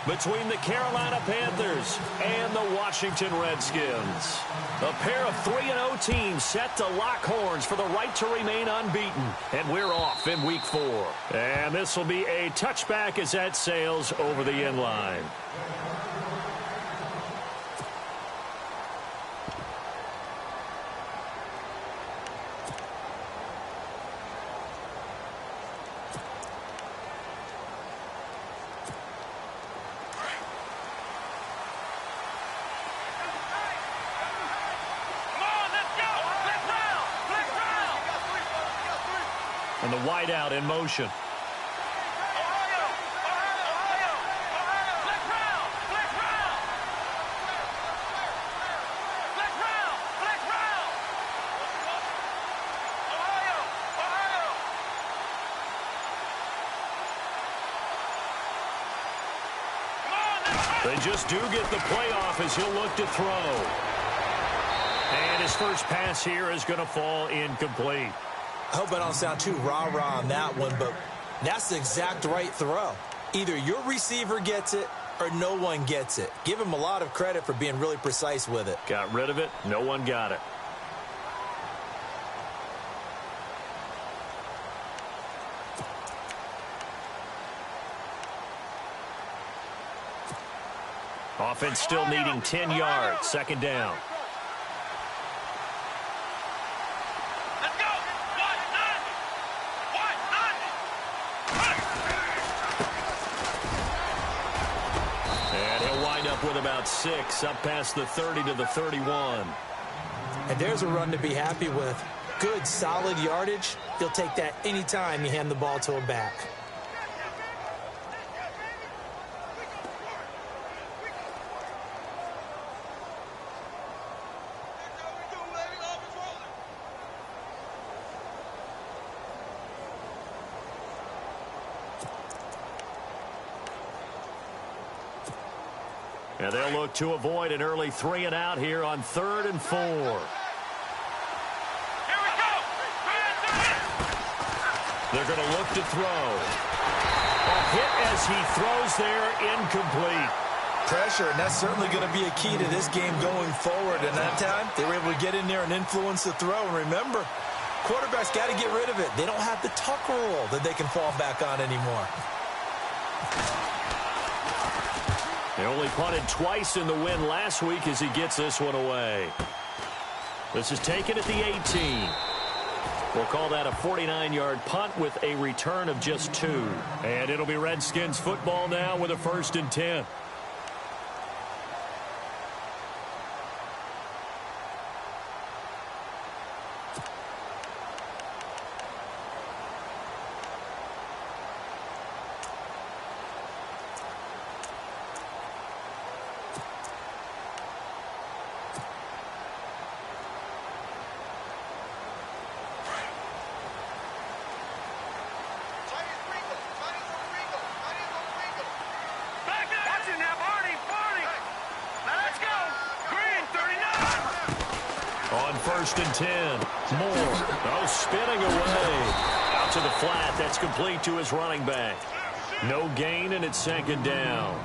between the Carolina Panthers and the Washington Redskins. A pair of 3-0 teams set to lock horns for the right to remain unbeaten. And we're off in Week 4. And this will be a touchback as that sails over the end line. And the wideout in motion. They just do get the playoff as he'll look to throw. And his first pass here is going to fall incomplete. I hope I don't sound too rah-rah on that one, but that's the exact right throw. Either your receiver gets it or no one gets it. Give him a lot of credit for being really precise with it. Got rid of it. No one got it. Offense still needing 10 yards. Second down. With about 6, up past the 30 to the 31. And there's a run to be happy with. Good, solid yardage. He'll take that anytime you hand the ball to a back. And they'll look to avoid an early 3 and out here on 3rd and 4. Here we go. They're going to look to throw. A hit as he throws there, incomplete. Pressure, and that's certainly going to be a key to this game going forward. And that time, they were able to get in there and influence the throw. And remember, quarterbacks got to get rid of it. They don't have the tuck rule that they can fall back on anymore. They only punted twice in the win last week as he gets this one away. This is taken at the 18. We'll call that a 49-yard punt with a return of just 2. And it'll be Redskins football now with a 1st and 10. On 1st and 10. Moore. Oh, spinning away. Out to the flat. That's complete to his running back. No gain, and it's 2nd down.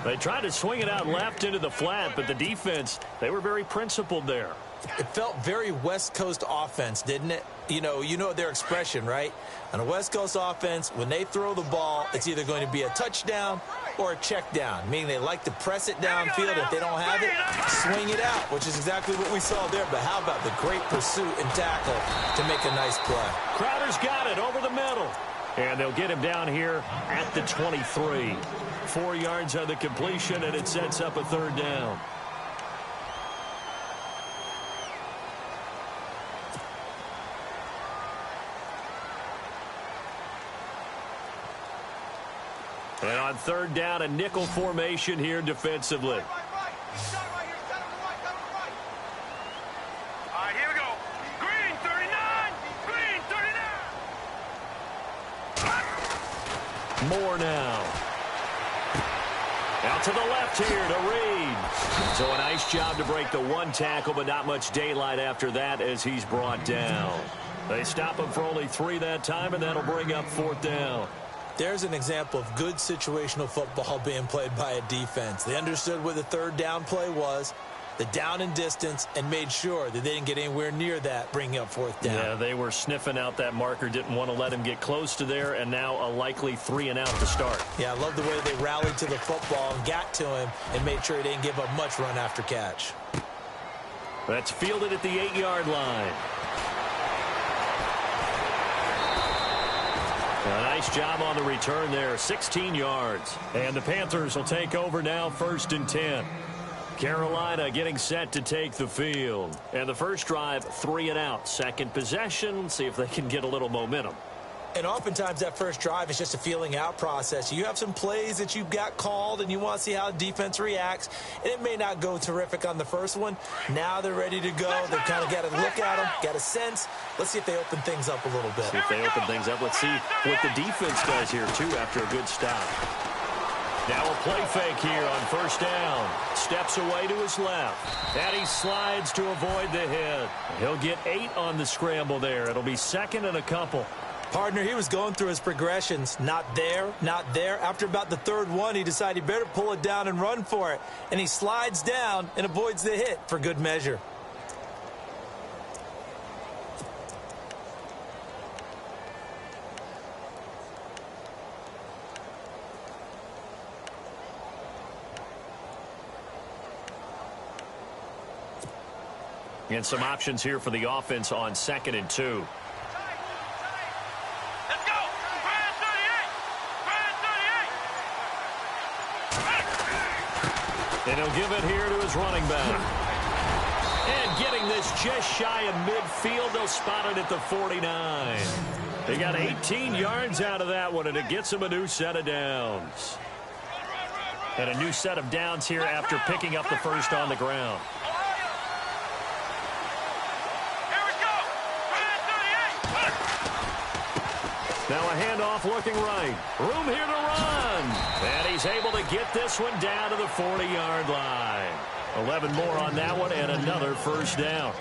They tried to swing it out left into the flat, but the defense, they were very principled there. It felt very West Coast offense, didn't it? You know their expression, right? On a West Coast offense, when they throw the ball, it's either going to be a touchdown or a check down, meaning they like to press it downfield. If they don't have it, swing it out, which is exactly what we saw there. But how about the great pursuit and tackle to make a nice play? Crowder's got it over the middle. And they'll get him down here at the 23. 4 yards on the completion, and it sets up a 3rd down. And on 3rd down, a nickel formation here defensively. All right, here we go. Green 39. Green 39. Moore now. Out to the left here to Reed. So a nice job to break the 1 tackle, but not much daylight after that as he's brought down. They stop him for only 3 that time, and that'll bring up 4th down. There's an example of good situational football being played by a defense. They understood where the third down play was, the down and distance, and made sure that they didn't get anywhere near that, bringing up fourth down. Yeah, they were sniffing out that marker, didn't want to let him get close to there, and now a likely 3-and-out to start. Yeah, I love the way they rallied to the football and got to him and made sure he didn't give up much run after catch. That's fielded at the 8-yard line. A nice job on the return there, 16 yards. And the Panthers will take over now, 1st and 10. Carolina getting set to take the field. And the first drive, 3-and-out. Second possession, see if they can get a little momentum. And oftentimes that first drive is just a feeling out process. You have some plays that you've got called and you want to see how the defense reacts. And it may not go terrific on the first one. Now they're ready to go. They've kind of got to look at them, got a sense. Let's see if they open things up a little bit. See if they open things up. Let's see what the defense does here, too, after a good stop. Now a play fake here on first down. Steps away to his left. And he slides to avoid the hit. He'll get 8 on the scramble there. It'll be 2nd and a couple. Partner, he was going through his progressions. Not there, not there. After about the third one, he decided he better pull it down and run for it. And he slides down and avoids the hit for good measure. And some options here for the offense on 2nd and 2. And he'll give it here to his running back. And getting this just shy of midfield, they'll spot it at the 49. They got 18 yards out of that one, and it gets him a new set of downs. And a new set of downs here after picking up the first on the ground. Now a handoff looking right. Room here to run. And he's able to get this one down to the 40-yard line. 11 more on that one and another first down.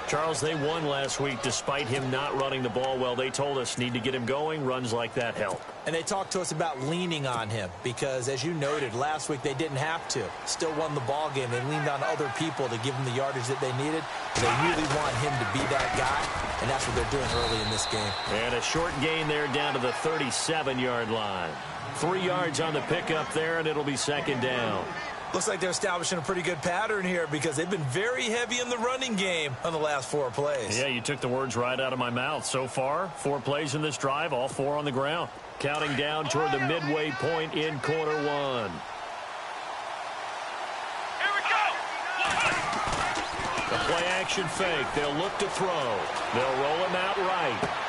Charles, they won last week despite him not running the ball well. They told us need to get him going. Runs like that help. And they talked to us about leaning on him because, as you noted, last week they didn't have to. Still won the ball game. They leaned on other people to give them the yardage that they needed. They really want him to be that guy, and that's what they're doing early in this game. And a short gain there down to the 37-yard line. 3 yards on the pickup there, and it'll be 2nd down. Looks like they're establishing a pretty good pattern here because they've been very heavy in the running game on the last 4 plays. Yeah, you took the words right out of my mouth. So far, 4 plays in this drive, all 4 on the ground. Counting down toward the midway point in quarter 1. The play action fake. They'll look to throw. They'll roll him out right.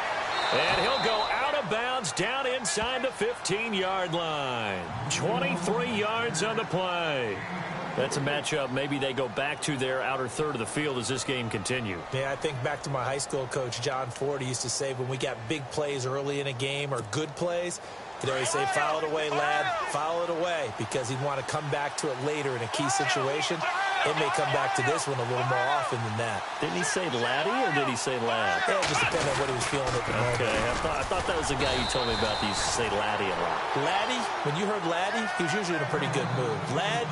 And he'll go out of bounds down inside the 15-yard line. 23 yards on the play. That's a matchup maybe they go back to their outer third of the field as this game continues. Yeah, I think back to my high school coach, John Ford. He used to say when we got big plays early in a game or good plays, he'd always say, file it away, lad, file it away, because he'd want to come back to it later in a key situation. It may come back to this one a little more often than that. Didn't he say laddie or did he say lad? Yeah, it just depended on what he was feeling at the moment. Okay, I thought that was the guy you told me about. He used to say laddie a lot. Laddie, when you heard laddie, he was usually in a pretty good mood. Lad,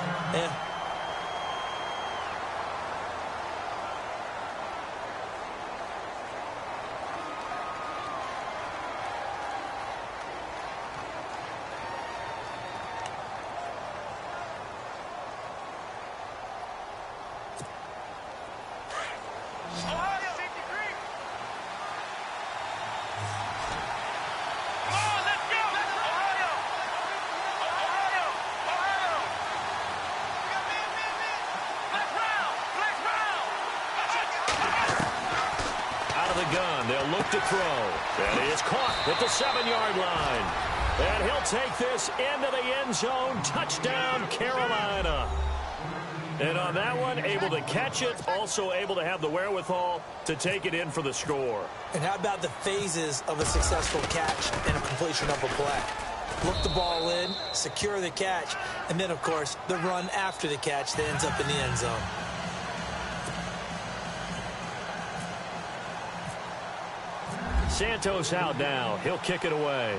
They'll look to throw. And he is caught at the 7-yard line. And he'll take this into the end zone. Touchdown, Carolina. And on that one, able to catch it, also able to have the wherewithal to take it in for the score. And how about the phases of a successful catch and a completion of a play? Look the ball in, secure the catch, and then, of course, the run after the catch that ends up in the end zone. Santos out now. He'll kick it away.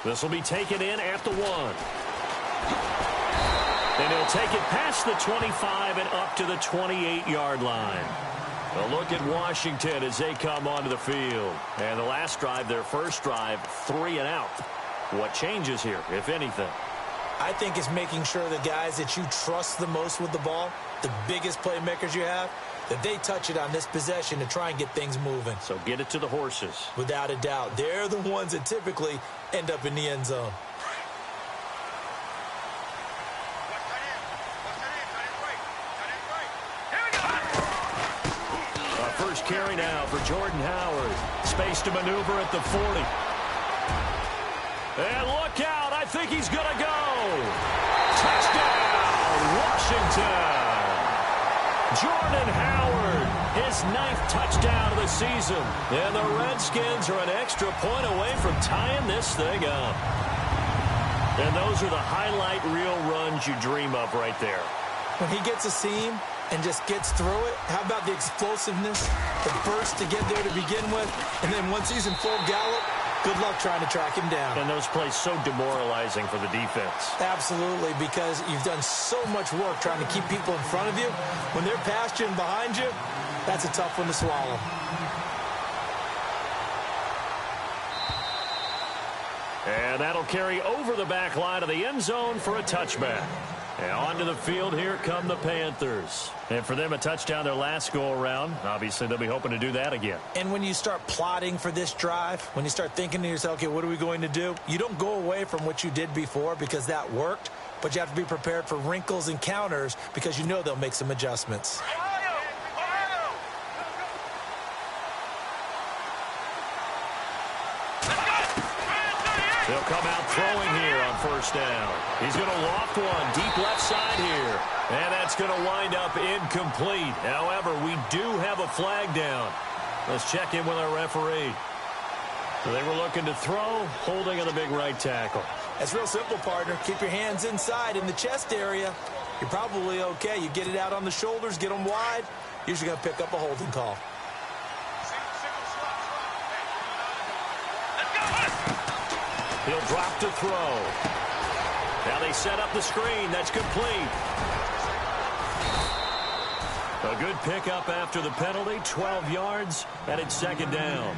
This will be taken in at the 1. And he'll take it past the 25 and up to the 28-yard line. A look at Washington as they come onto the field. And the last drive, their first drive, 3 and out. What changes here, if anything? I think it's making sure the guys that you trust the most with the ball, the biggest playmakers you have, that they touch it on this possession to try and get things moving. So get it to the horses. Without a doubt. They're the ones that typically end up in the end zone. First carry now for Jordan Howard. Space to maneuver at the 40. And look out. I think he's going to go. Touchdown, Washington. Jordan Howard, his 9th touchdown of the season. And the Redskins are an extra point away from tying this thing up. And those are the highlight reel runs you dream of right there. When he gets a seam and just gets through it, how about the explosiveness, the burst to get there to begin with, and then once he's in full gallop, good luck trying to track him down. And those plays so demoralizing for the defense. Absolutely, because you've done so much work trying to keep people in front of you. When they're past you and behind you, that's a tough one to swallow. And that'll carry over the back line of the end zone for a touchback. And onto the field, here come the Panthers. And for them, a touchdown their last go-around. Obviously, they'll be hoping to do that again. And when you start plotting for this drive, when you start thinking to yourself, okay, what are we going to do? You don't go away from what you did before because that worked, but you have to be prepared for wrinkles and counters because you know they'll make some adjustments. They'll come out throwing here on first down. He's going to loft one deep left side here. And that's going to wind up incomplete. However, we do have a flag down. Let's check in with our referee. So they were looking to throw, holding on the big right tackle. That's real simple, partner. Keep your hands inside in the chest area. You're probably okay. You get it out on the shoulders, get them wide. Usually going to pick up a holding call. He'll drop to throw. Now they set up the screen. That's complete. A good pickup after the penalty. 12 yards, and it's second down.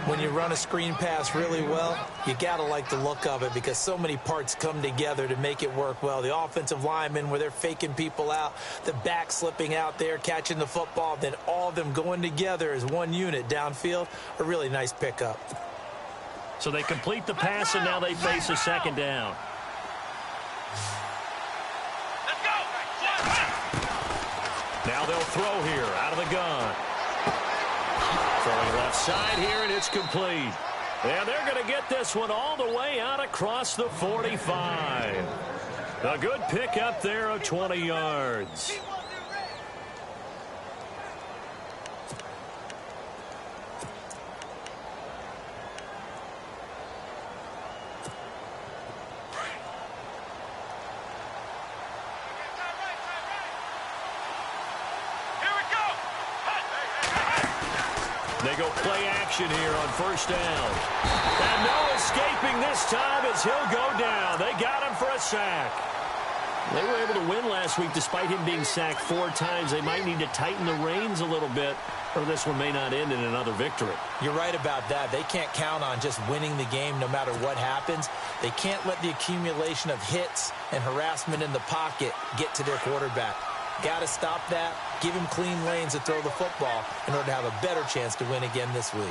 When you run a screen pass really well, you got to like the look of it because so many parts come together to make it work well. The offensive linemen where they're faking people out, the back slipping out there, catching the football, then all of them going together as one unit downfield. A really nice pickup. So they complete the pass, and now they face a second down. Now they'll throw here out of the gun. Throwing left side here, and it's complete. And they're going to get this one all the way out across the 45. A good pickup there of 20 yards. They go play action here on first down. And no escaping this time as he'll go down. They got him for a sack. They were able to win last week despite him being sacked 4 times. They might need to tighten the reins a little bit, or this one may not end in another victory. You're right about that. They can't count on just winning the game no matter what happens. They can't let the accumulation of hits and harassment in the pocket get to their quarterback. Got to stop that, give him clean lanes to throw the football in order to have a better chance to win again this week.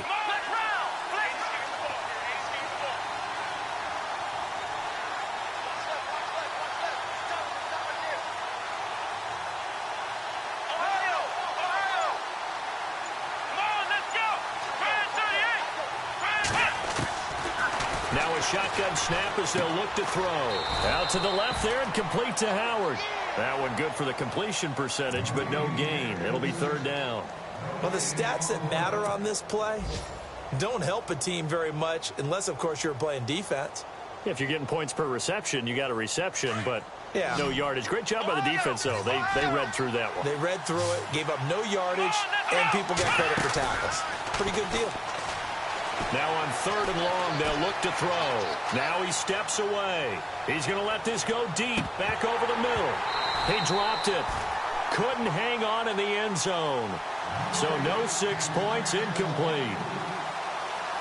Now a shotgun snap as they'll look to throw. Out to the left there and complete to Howard. That one good for the completion percentage, but no gain. It'll be third down. Well, the stats that matter on this play don't help a team very much unless, of course, you're playing defense. If you're getting points per reception, you got a reception, but no yardage. Great job by the defense, though. They read through that one. They read through it, gave up no yardage, and people got credit for tackles. Pretty good deal. Now on 3rd and long, they'll look to throw. Now he steps away. He's going to let this go deep, back over the middle. He dropped it. Couldn't hang on in the end zone. So no 6 points, incomplete.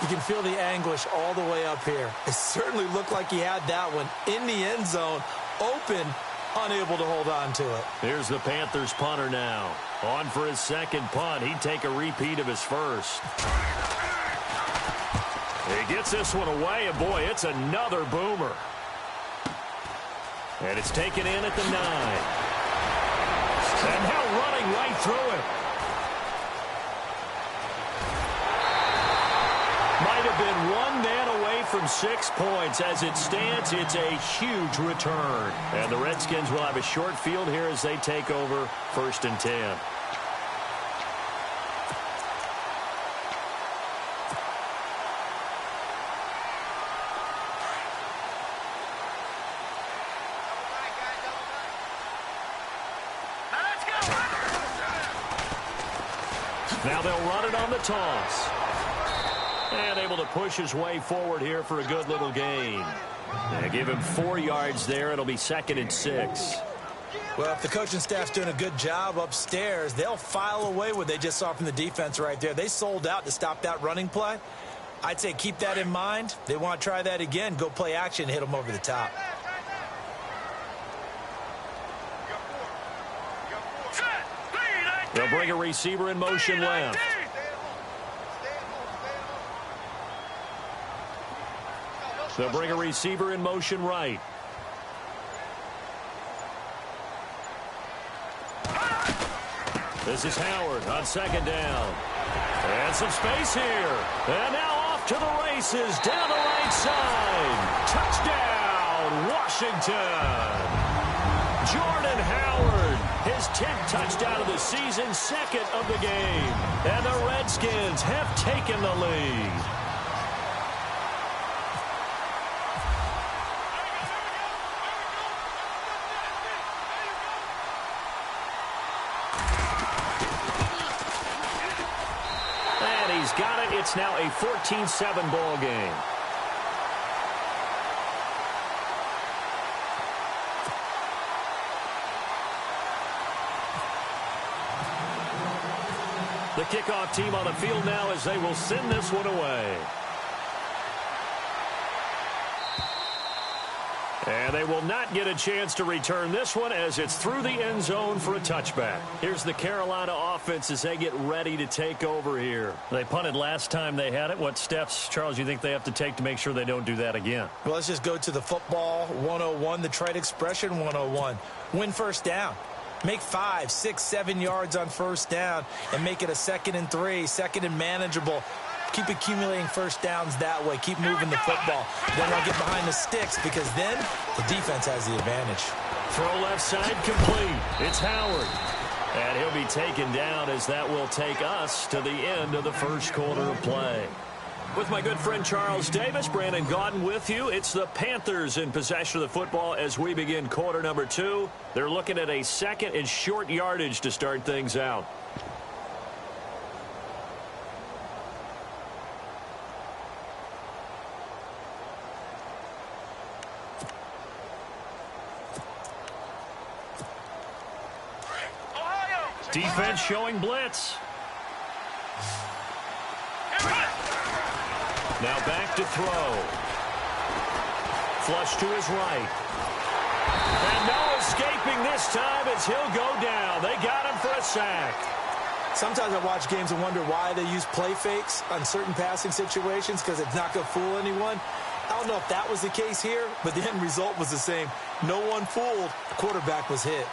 You can feel the anguish all the way up here. It certainly looked like he had that one in the end zone, open, unable to hold on to it. Here's the Panthers punter now. On for his second punt. He'd take a repeat of his first. He gets this one away, and boy, it's another boomer. And it's taken in at the 9. And now running right through it. Might have been one man away from 6 points. As it stands, it's a huge return. And the Redskins will have a short field here as they take over 1st and 10. Now they'll run it on the toss. And able to push his way forward here for a good little gain. And give him 4 yards there. It'll be 2nd and 6. Well, if the coaching staff's doing a good job upstairs, they'll file away what they just saw from the defense right there. They sold out to stop that running play. I'd say keep that in mind. They want to try that again. Go play action, hit them over the top. They'll bring a receiver in motion left. They'll bring a receiver in motion right. This is Howard on 2nd down. And some space here. And now off to the races down the right side. Touchdown, Washington. Jordan Howard, his 10th touchdown of the season, 2nd of the game. And the Redskins have taken the lead. And he's got it. It's now a 14-7 ball game. The kickoff team on the field now as they will send this one away. And they will not get a chance to return this one as it's through the end zone for a touchback. Here's the Carolina offense as they get ready to take over here. They punted last time they had it. What steps, Charles, you think they have to take to make sure they don't do that again? Well, let's just go to the football 101, the trade expression 101. Win first down. Make 5, 6, 7 yards on first down and make it a 2nd and 3, 2nd and manageable. Keep accumulating first downs that way. Keep moving the football. Then they'll get behind the sticks because then the defense has the advantage. Throw left side complete. It's Howard. And he'll be taken down as that will take us to the end of the first quarter of play. With my good friend Charles Davis, Brandon Gaudin with you. It's the Panthers in possession of the football as we begin quarter number 2. They're looking at a 2nd and short yardage to start things out. Defense showing blitz. Now back to throw. Flush to his right. And no escaping this time as he'll go down. They got him for a sack. Sometimes I watch games and wonder why they use play fakes on certain passing situations because it's not going to fool anyone. I don't know if that was the case here, but the end result was the same. No one fooled. The quarterback was hit.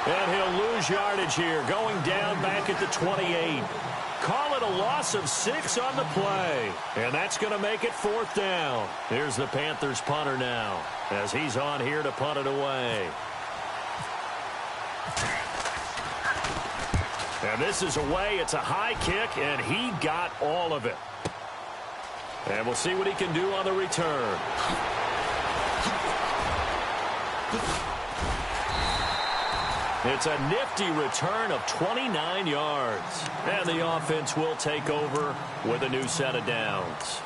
And he'll lose yardage here, going down back at the 28. Call it a loss of 6 on the play. And that's going to make it 4th down. Here's the Panthers punter now as he's on here to punt it away. And this is away. It's a high kick, and he got all of it. And we'll see what he can do on the return. It's a nifty return of 29 yards. And the offense will take over with a new set of downs.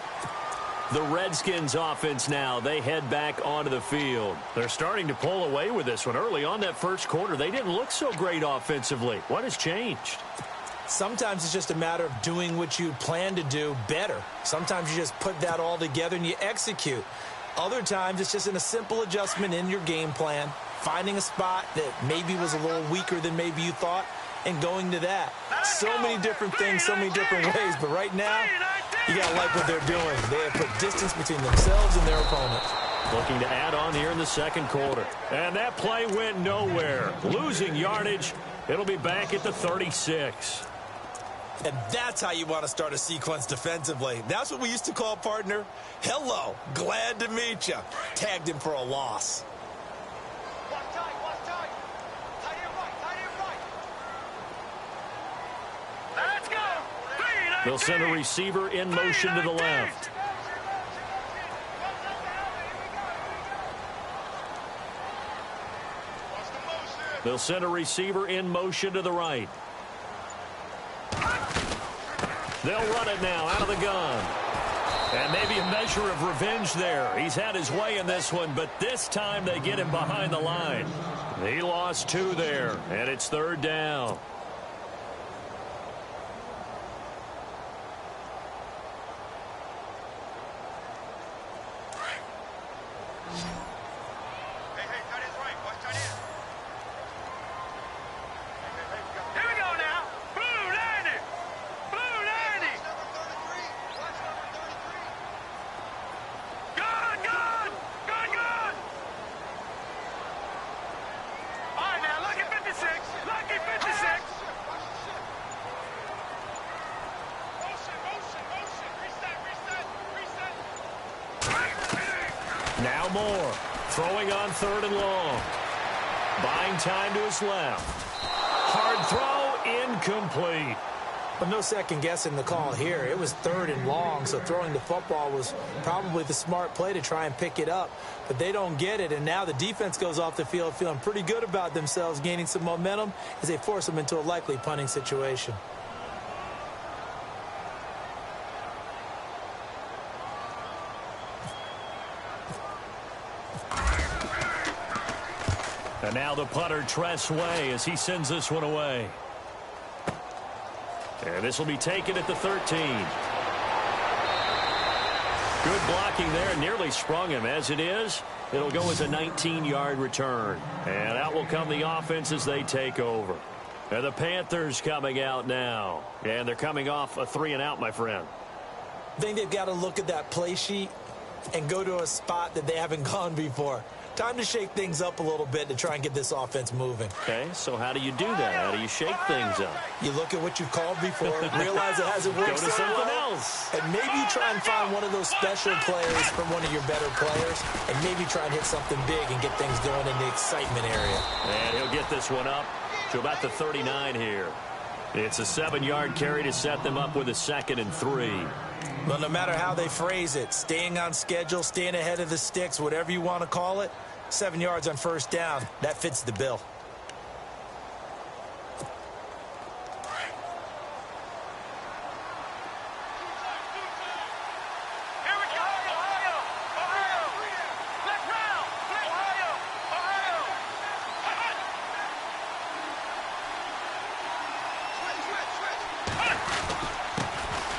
The Redskins offense now, they head back onto the field. They're starting to pull away with this one. Early on that first quarter, they didn't look so great offensively. What has changed? Sometimes it's just a matter of doing what you plan to do better. Sometimes you just put that all together and you execute. Other times it's just in a simple adjustment in your game plan, finding a spot that maybe was a little weaker than maybe you thought, and going to that. So many different things, so many different ways, but right now, you got to like what they're doing. They have put distance between themselves and their opponent. Looking to add on here in the second quarter. And that play went nowhere. Losing yardage. It'll be back at the 36. And that's how you want to start a sequence defensively. That's what we used to call, partner, hello, glad to meet you. Tagged him for a loss. They'll send a receiver in motion to the left. They'll send a receiver in motion to the right. They'll run it now out of the gun. And maybe a measure of revenge there. He's had his way in this one, but this time they get him behind the line. He lost 2 there, and it's 3rd down. Now Moore, throwing on 3rd and long. Buying time to his left. Hard throw, incomplete. But no second guessing the call here. It was 3rd and long, so throwing the football was probably the smart play to try and pick it up. But they don't get it, and now the defense goes off the field feeling pretty good about themselves, gaining some momentum as they force them into a likely punting situation. And now the punter, Tress Way, as he sends this one away. And this will be taken at the 13. Good blocking there. Nearly sprung him. As it is, it'll go as a 19-yard return. And out will come the offense as they take over. And the Panthers coming out now. And they're coming off a 3-and-out, my friend. I think they've got to look at that play sheet and go to a spot that they haven't gone before. Time to shake things up a little bit to try and get this offense moving. Okay, so how do you do that? How do you shake things up? You look at what you've called before, realize it hasn't worked Go to so something well, else. and maybe you try and find one of those special plays from one of your better players, and maybe try and hit something big and get things going in the excitement area. And he'll get this one up to about the 39 here. It's a 7-yard carry to set them up with a 2nd and 3. Well, no matter how they phrase it, staying on schedule, staying ahead of the sticks, whatever you want to call it, 7 yards on 1st down, that fits the bill.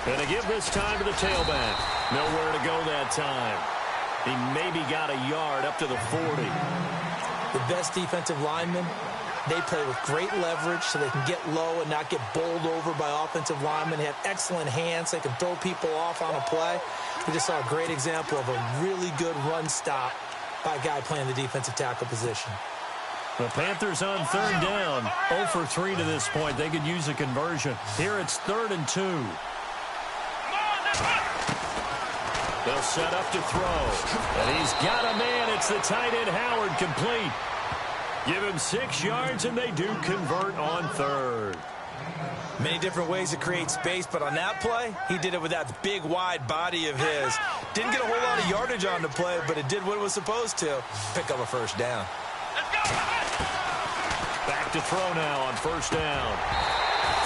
And to give this time to the tailback. Nowhere to go that time. He maybe got a yard up to the 40. The best defensive linemen, they play with great leverage so they can get low and not get bowled over by offensive linemen. They have excellent hands. They can throw people off on a play. We just saw a great example of a really good run stop by a guy playing the defensive tackle position. The Panthers on 3rd down. 0 for 3 to this point. They could use a conversion. Here it's 3rd and 2. They'll set up to throw. And he's got a man. It's the tight end, Howard, complete. Give him 6 yards, and they do convert on 3rd. Many different ways to create space, but on that play, he did it with that big, wide body of his. Didn't get a whole lot of yardage on the play, but it did what it was supposed to. Pick up a first down. Back to throw now on first down.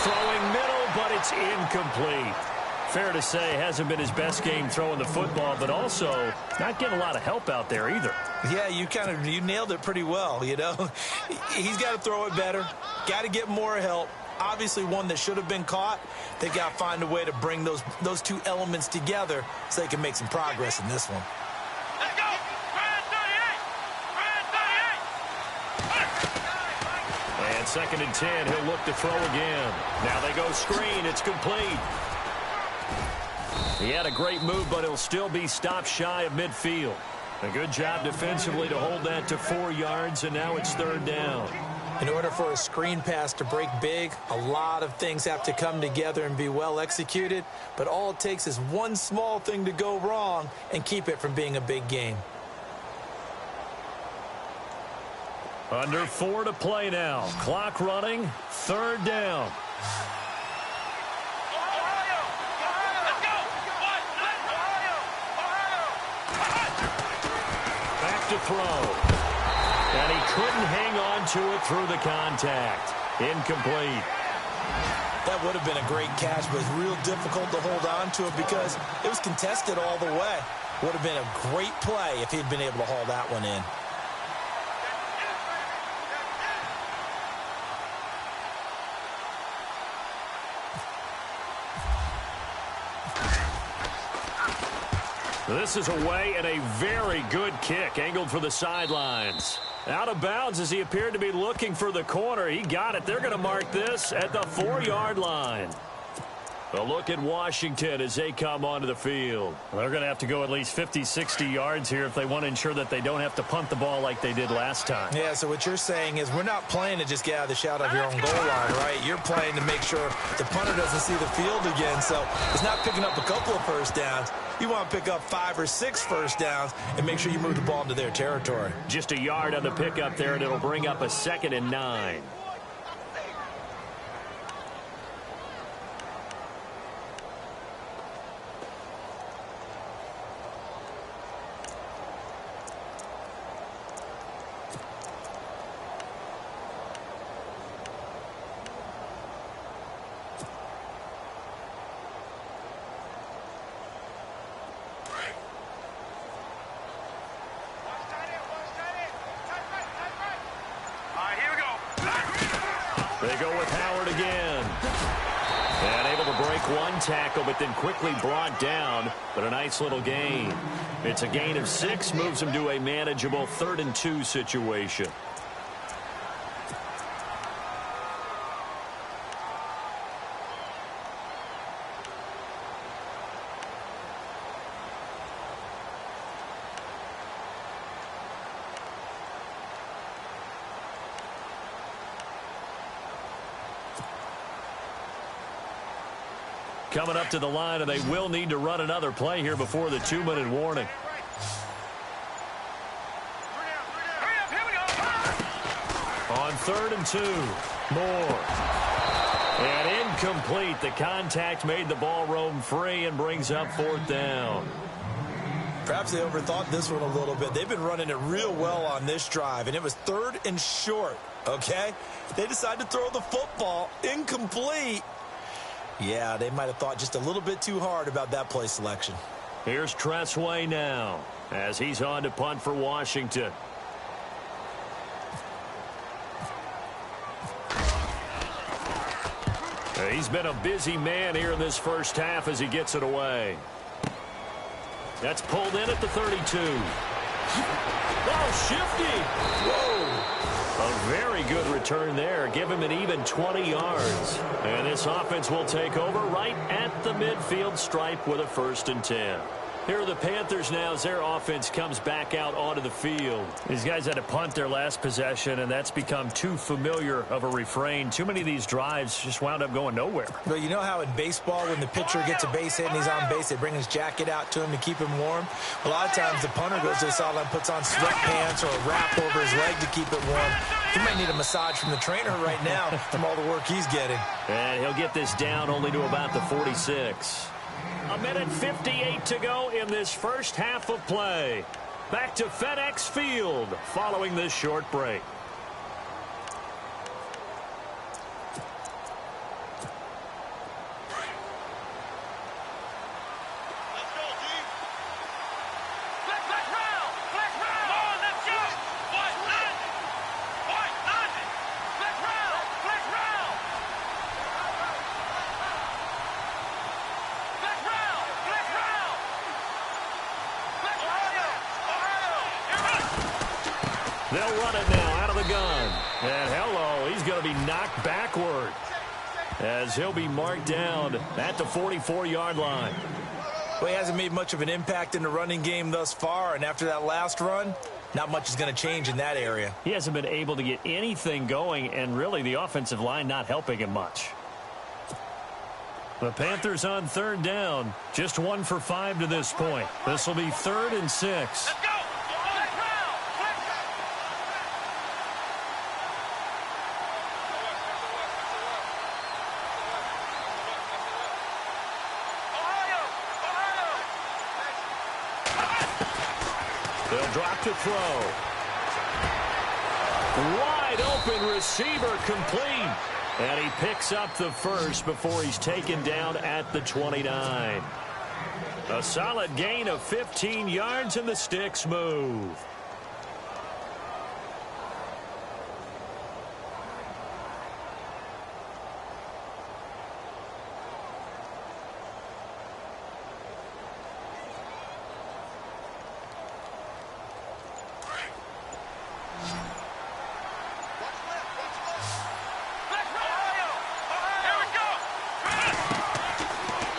Throwing middle, but it's incomplete. Fair to say, hasn't been his best game throwing the football, but also not getting a lot of help out there either. Yeah, you nailed it pretty well, you know. He's got to throw it better, got to get more help. Obviously one that should have been caught. They got to find a way to bring those two elements together so they can make some progress in this one. Let's go! Brand 38! And 2nd and 10, he'll look to throw again. Now they go screen, it's complete. He had a great move, but he'll still be stopped shy of midfield. A good job defensively to hold that to 4 yards, and now it's 3rd down. In order for a screen pass to break big, a lot of things have to come together and be well executed, but all it takes is one small thing to go wrong and keep it from being a big game. Under 4 to play now. Clock running, 3rd down. Back to throw. And he couldn't hang on to it through the contact. Incomplete. That would have been a great catch, but it's real difficult to hold on to it because it was contested all the way. Would have been a great play if he'd been able to haul that one in. This is away and a very good kick angled for the sidelines. Out of bounds as he appeared to be looking for the corner. He got it. They're going to mark this at the 4-yard line. A look at Washington as they come onto the field. They're going to have to go at least 50, 60 yards here if they want to ensure that they don't have to punt the ball like they did last time. Yeah, so what you're saying is we're not playing to just get out of the shadow of your own goal line, right? You're playing to make sure the punter doesn't see the field again. So it's not picking up a couple of first downs. You want to pick up 5 or 6 first downs and make sure you move the ball into their territory. Just a yard on the pickup there, and it'll bring up a 2nd and 9. They go with Howard again. And able to break one tackle, but then quickly brought down. But a nice little gain. It's a gain of 6, moves him to a manageable 3rd and 2 situation. Coming up to the line, and they will need to run another play here before the 2-minute warning. On 3rd and 2, Moore. And incomplete. The contact made the ball roam free and brings up 4th down. Perhaps they overthought this one a little bit. They've been running it real well on this drive, and it was 3rd and short, okay? They decided to throw the football incomplete. Yeah, they might have thought just a little bit too hard about that play selection. Here's Tressway now as he's on to punt for Washington. He's been a busy man here in this first half as he gets it away. That's pulled in at the 32. Oh, shifty. Whoa. A very good return there. Give him an even 20 yards. And this offense will take over right at the midfield stripe with a 1st and 10. Here are the Panthers now as their offense comes back out onto the field. These guys had to punt their last possession, and that's become too familiar of a refrain. Too many of these drives just wound up going nowhere. But you know how in baseball, when the pitcher gets a base hit and he's on base, they bring his jacket out to him to keep him warm? A lot of times the punter goes to the sideline, puts on sweatpants or a wrap over his leg to keep it warm. He might need a massage from the trainer right now from all the work he's getting. And he'll get this down only to about the 46. A minute 58 to go in this first half of play. Back to FedEx Field following this short break. They'll run it now out of the gun. And hello, he's going to be knocked backward as he'll be marked down at the 44-yard line. Well, he hasn't made much of an impact in the running game thus far, and after that last run, not much is going to change in that area. He hasn't been able to get anything going, and really the offensive line not helping him much. The Panthers on third down, just 1 for 5 to this point. This will be 3rd and 6. Let's go! They'll drop to throw. Wide open receiver complete. And he picks up the first before he's taken down at the 29. A solid gain of 15 yards and the sticks move.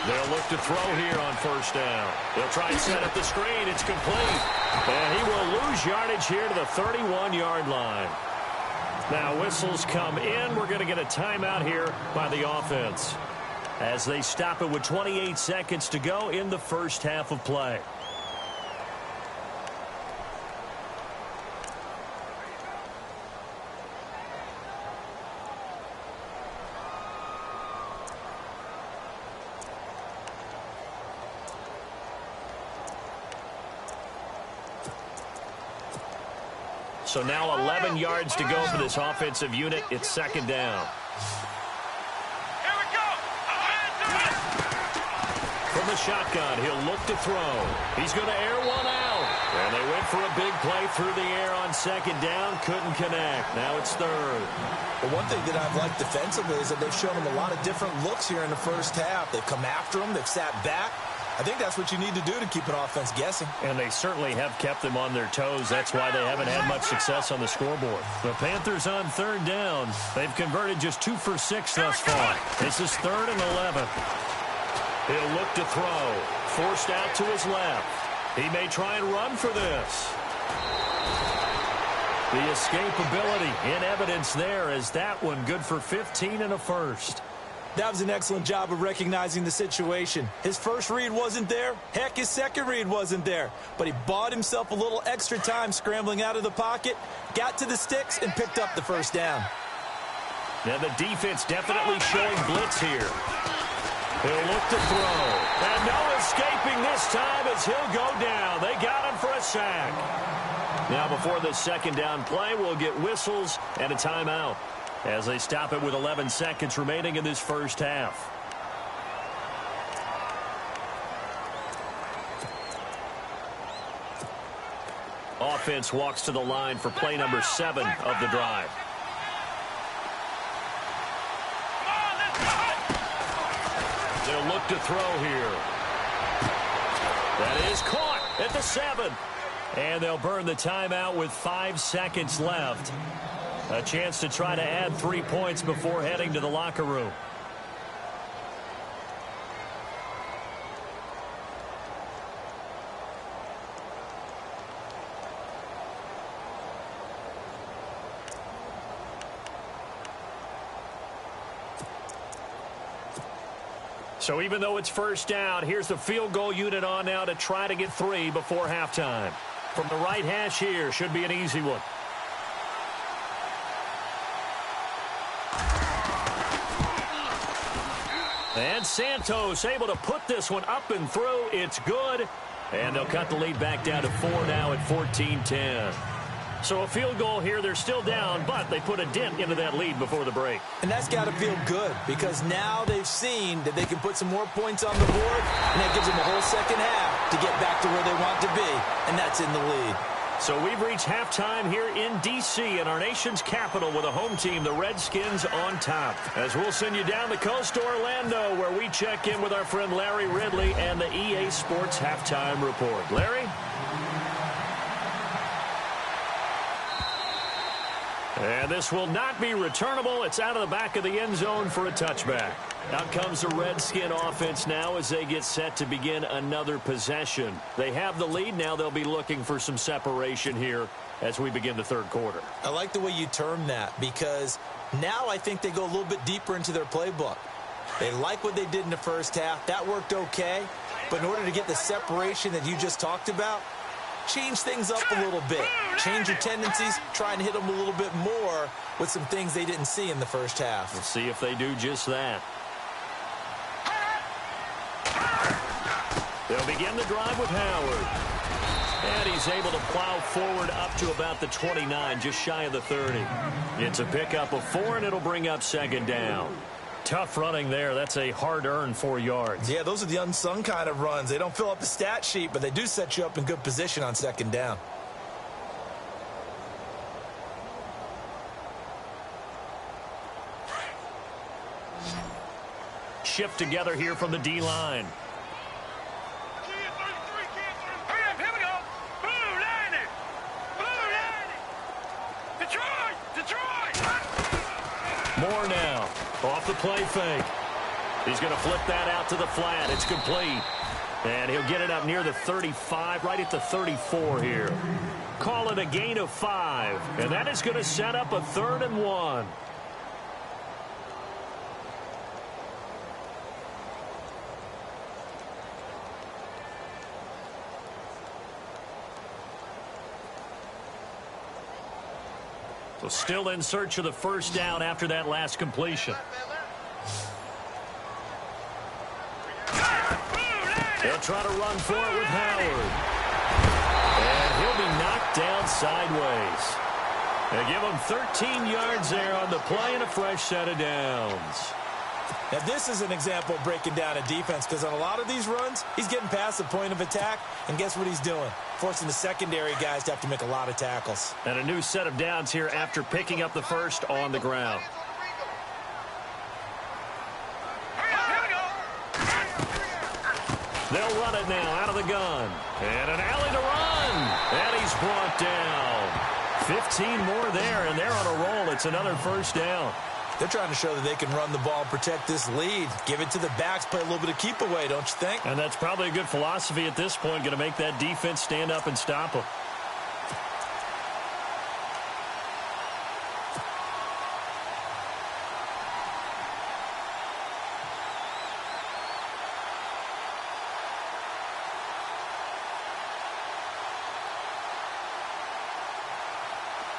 They'll look to throw here on first down. They'll try and set up the screen. It's complete. And he will lose yardage here to the 31-yard line. Now whistles come in. We're going to get a timeout here by the offense as they stop it with 28 seconds to go in the first half of play. So now 11 yards to go for this offensive unit. It's second down. Here we go! From the shotgun, he'll look to throw. He's going to air one out. And they went for a big play through the air on second down. Couldn't connect. Now it's third. Well, one thing that I've liked defensively is that they've shown him a lot of different looks here in the first half. They've come after him. They've sat back. I think that's what you need to do to keep an offense guessing. And they certainly have kept them on their toes. That's why they haven't had much success on the scoreboard. The Panthers on third down. They've converted just 2 for 6 thus far. This is 3rd and 11. He'll look to throw. Forced out to his left. He may try and run for this. The escapability in evidence there as that one good for 15 and a first. That was an excellent job of recognizing the situation. His first read wasn't there. Heck, his second read wasn't there. But he bought himself a little extra time scrambling out of the pocket, got to the sticks, and picked up the first down. Now the defense definitely showing blitz here. He'll look to throw. And no escaping this time as he'll go down. They got him for a sack. Now before the second down play, we'll get whistles and a timeout as they stop it with 11 seconds remaining in this first half. Offense walks to the line for play number 7 of the drive. They'll look to throw here. That is caught at the 7. And they'll burn the timeout with 5 seconds left. A chance to try to add 3 points before heading to the locker room. So even though it's first down, here's the field goal unit on now to try to get 3 before halftime. From the right hash here, should be an easy one. And Santos able to put this one up and through. It's good. And they'll cut the lead back down to 4 now at 14-10. So a field goal here. They're still down, but they put a dent into that lead before the break. And that's got to feel good because now they've seen that they can put some more points on the board, and that gives them a whole second half to get back to where they want to be, and that's in the lead. So we've reached halftime here in D.C. in our nation's capital with a home team, the Redskins, on top. As we'll send you down the coast to Orlando, where we check in with our friend Larry Ridley and the EA Sports Halftime Report. Larry? And this will not be returnable. It's out of the back of the end zone for a touchback. Out comes the Redskin offense now as they get set to begin another possession. They have the lead. Now they'll be looking for some separation here as we begin the third quarter. I like the way you term that because now I think they go a little bit deeper into their playbook. They like what they did in the first half. That worked okay. But in order to get the separation that you just talked about, change things up a little bit. Change your tendencies. Try and hit them a little bit more with some things they didn't see in the first half. We'll see if they do just that. They'll begin the drive with Howard. And he's able to plow forward up to about the 29, just shy of the 30. It's a pickup of 4, and it'll bring up second down. Tough running there. That's a hard-earned 4 yards. Yeah, those are the unsung kind of runs. They don't fill up the stat sheet, but they do set you up in good position on second down. Shift together here from the D-line. Here we go. Blue line. Blue line. Detroit. More now. Off the play fake. He's going to flip that out to the flat. It's complete. And he'll get it up near the 35, right at the 34 here. Call it a gain of 5. And that is going to set up a 3rd and 1. So still in search of the first down after that last completion. They'll try to run for it with Howard. And he'll be knocked down sideways. They give him 13 yards there on the play and a fresh set of downs. Now, this is an example of breaking down a defense because on a lot of these runs, he's getting past the point of attack, and guess what he's doing? Forcing the secondary guys to have to make a lot of tackles. And a new set of downs here after picking up the first on the ground. They'll run it now out of the gun. And an alley to run. And he's brought down. 15 more there, and they're on a roll. It's another first down. They're trying to show that they can run the ball and protect this lead. Give it to the backs, play a little bit of keep away, don't you think? And that's probably a good philosophy at this point, going to make that defense stand up and stop them.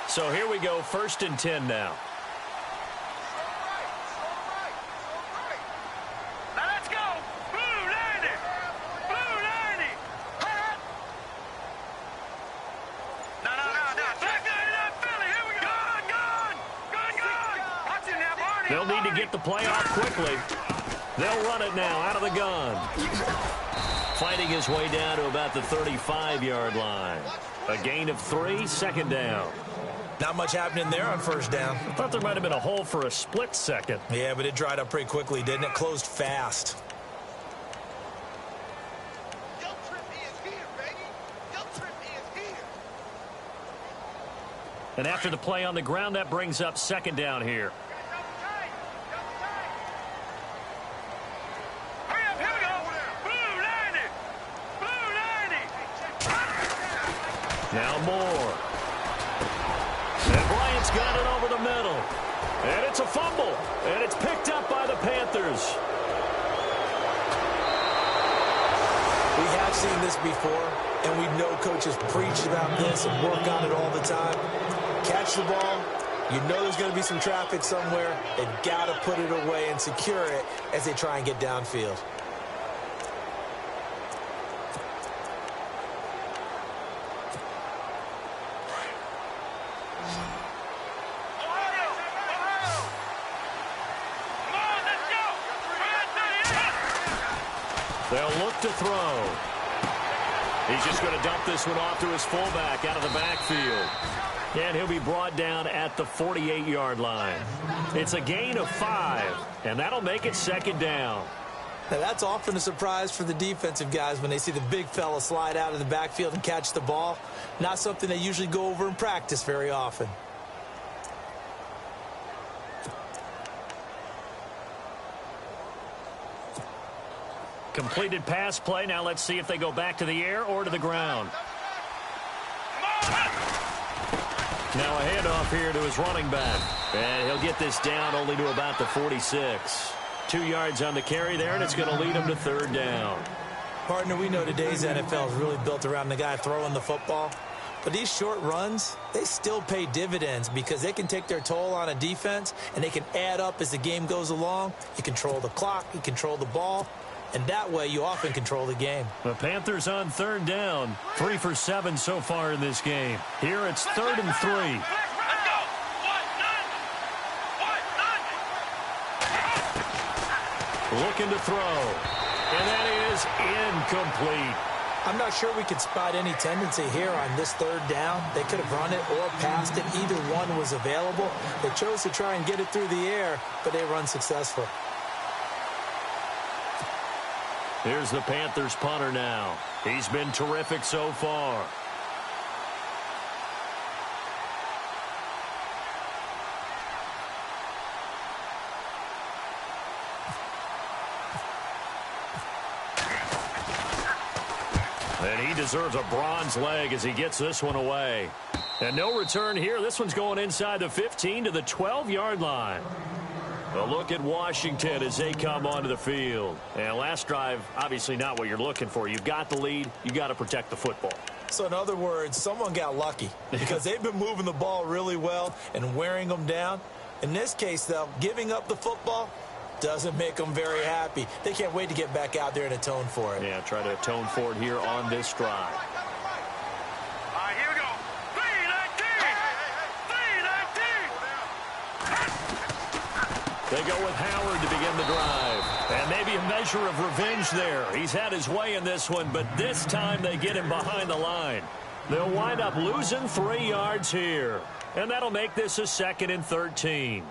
So here we go, 1st and 10 now. They'll need to get the play off quickly. They'll run it now out of the gun. Fighting his way down to about the 35-yard line. A gain of 3, 2nd down. Not much happening there on first down. I thought there might have been a hole for a split second. Yeah, but it dried up pretty quickly, didn't it? Closed fast. And after the play on the ground, that brings up 2nd down here. Now Moore. And Bryant's got it over the middle. And it's a fumble. And it's picked up by the Panthers. We have seen this before, and we know coaches preach about this and work on it all the time. Catch the ball. You know there's going to be some traffic somewhere. They've got to put it away and secure it as they try and get downfield. They'll look to throw. He's just going to dump this one off to his fullback out of the backfield. And he'll be brought down at the 48-yard line. It's a gain of 5, and that'll make it second down. Now, that's often a surprise for the defensive guys when they see the big fella slide out of the backfield and catch the ball. Not something they usually go over in practice very often. Completed pass play. Now let's see if they go back to the air or to the ground. Now a handoff here to his running back. And he'll get this down only to about the 46. 2 yards on the carry there, and it's going to lead him to third down. Partner, we know today's NFL is really built around the guy throwing the football. But these short runs, they still pay dividends because they can take their toll on a defense, and they can add up as the game goes along. You control the clock, you control the ball. And that way, you often control the game. The Panthers on third down. 3 for 7 so far in this game. Here it's 3rd and 3. Let's go. Looking to throw. And that is incomplete. I'm not sure we could spot any tendency here on this third down. They could have run it or passed it. Either one was available. They chose to try and get it through the air, but they run successful. Here's the Panthers punter now. He's been terrific so far. And he deserves a bronze leg as he gets this one away. And no return here. This one's going inside the 15 to the 12-yard line. A look at Washington as they come onto the field. And last drive, obviously not what you're looking for. You've got the lead. You've got to protect the football. So in other words, someone got lucky because they've been moving the ball really well and wearing them down. In this case, though, giving up the football doesn't make them very happy. They can't wait to get back out there and atone for it. Yeah, try to atone for it here on this drive. All right, here we go. 3-19. They go with Howard to begin the drive. And maybe a measure of revenge there. He's had his way in this one, but this time they get him behind the line. They'll wind up losing 3 yards here. And that'll make this a 2nd and 13.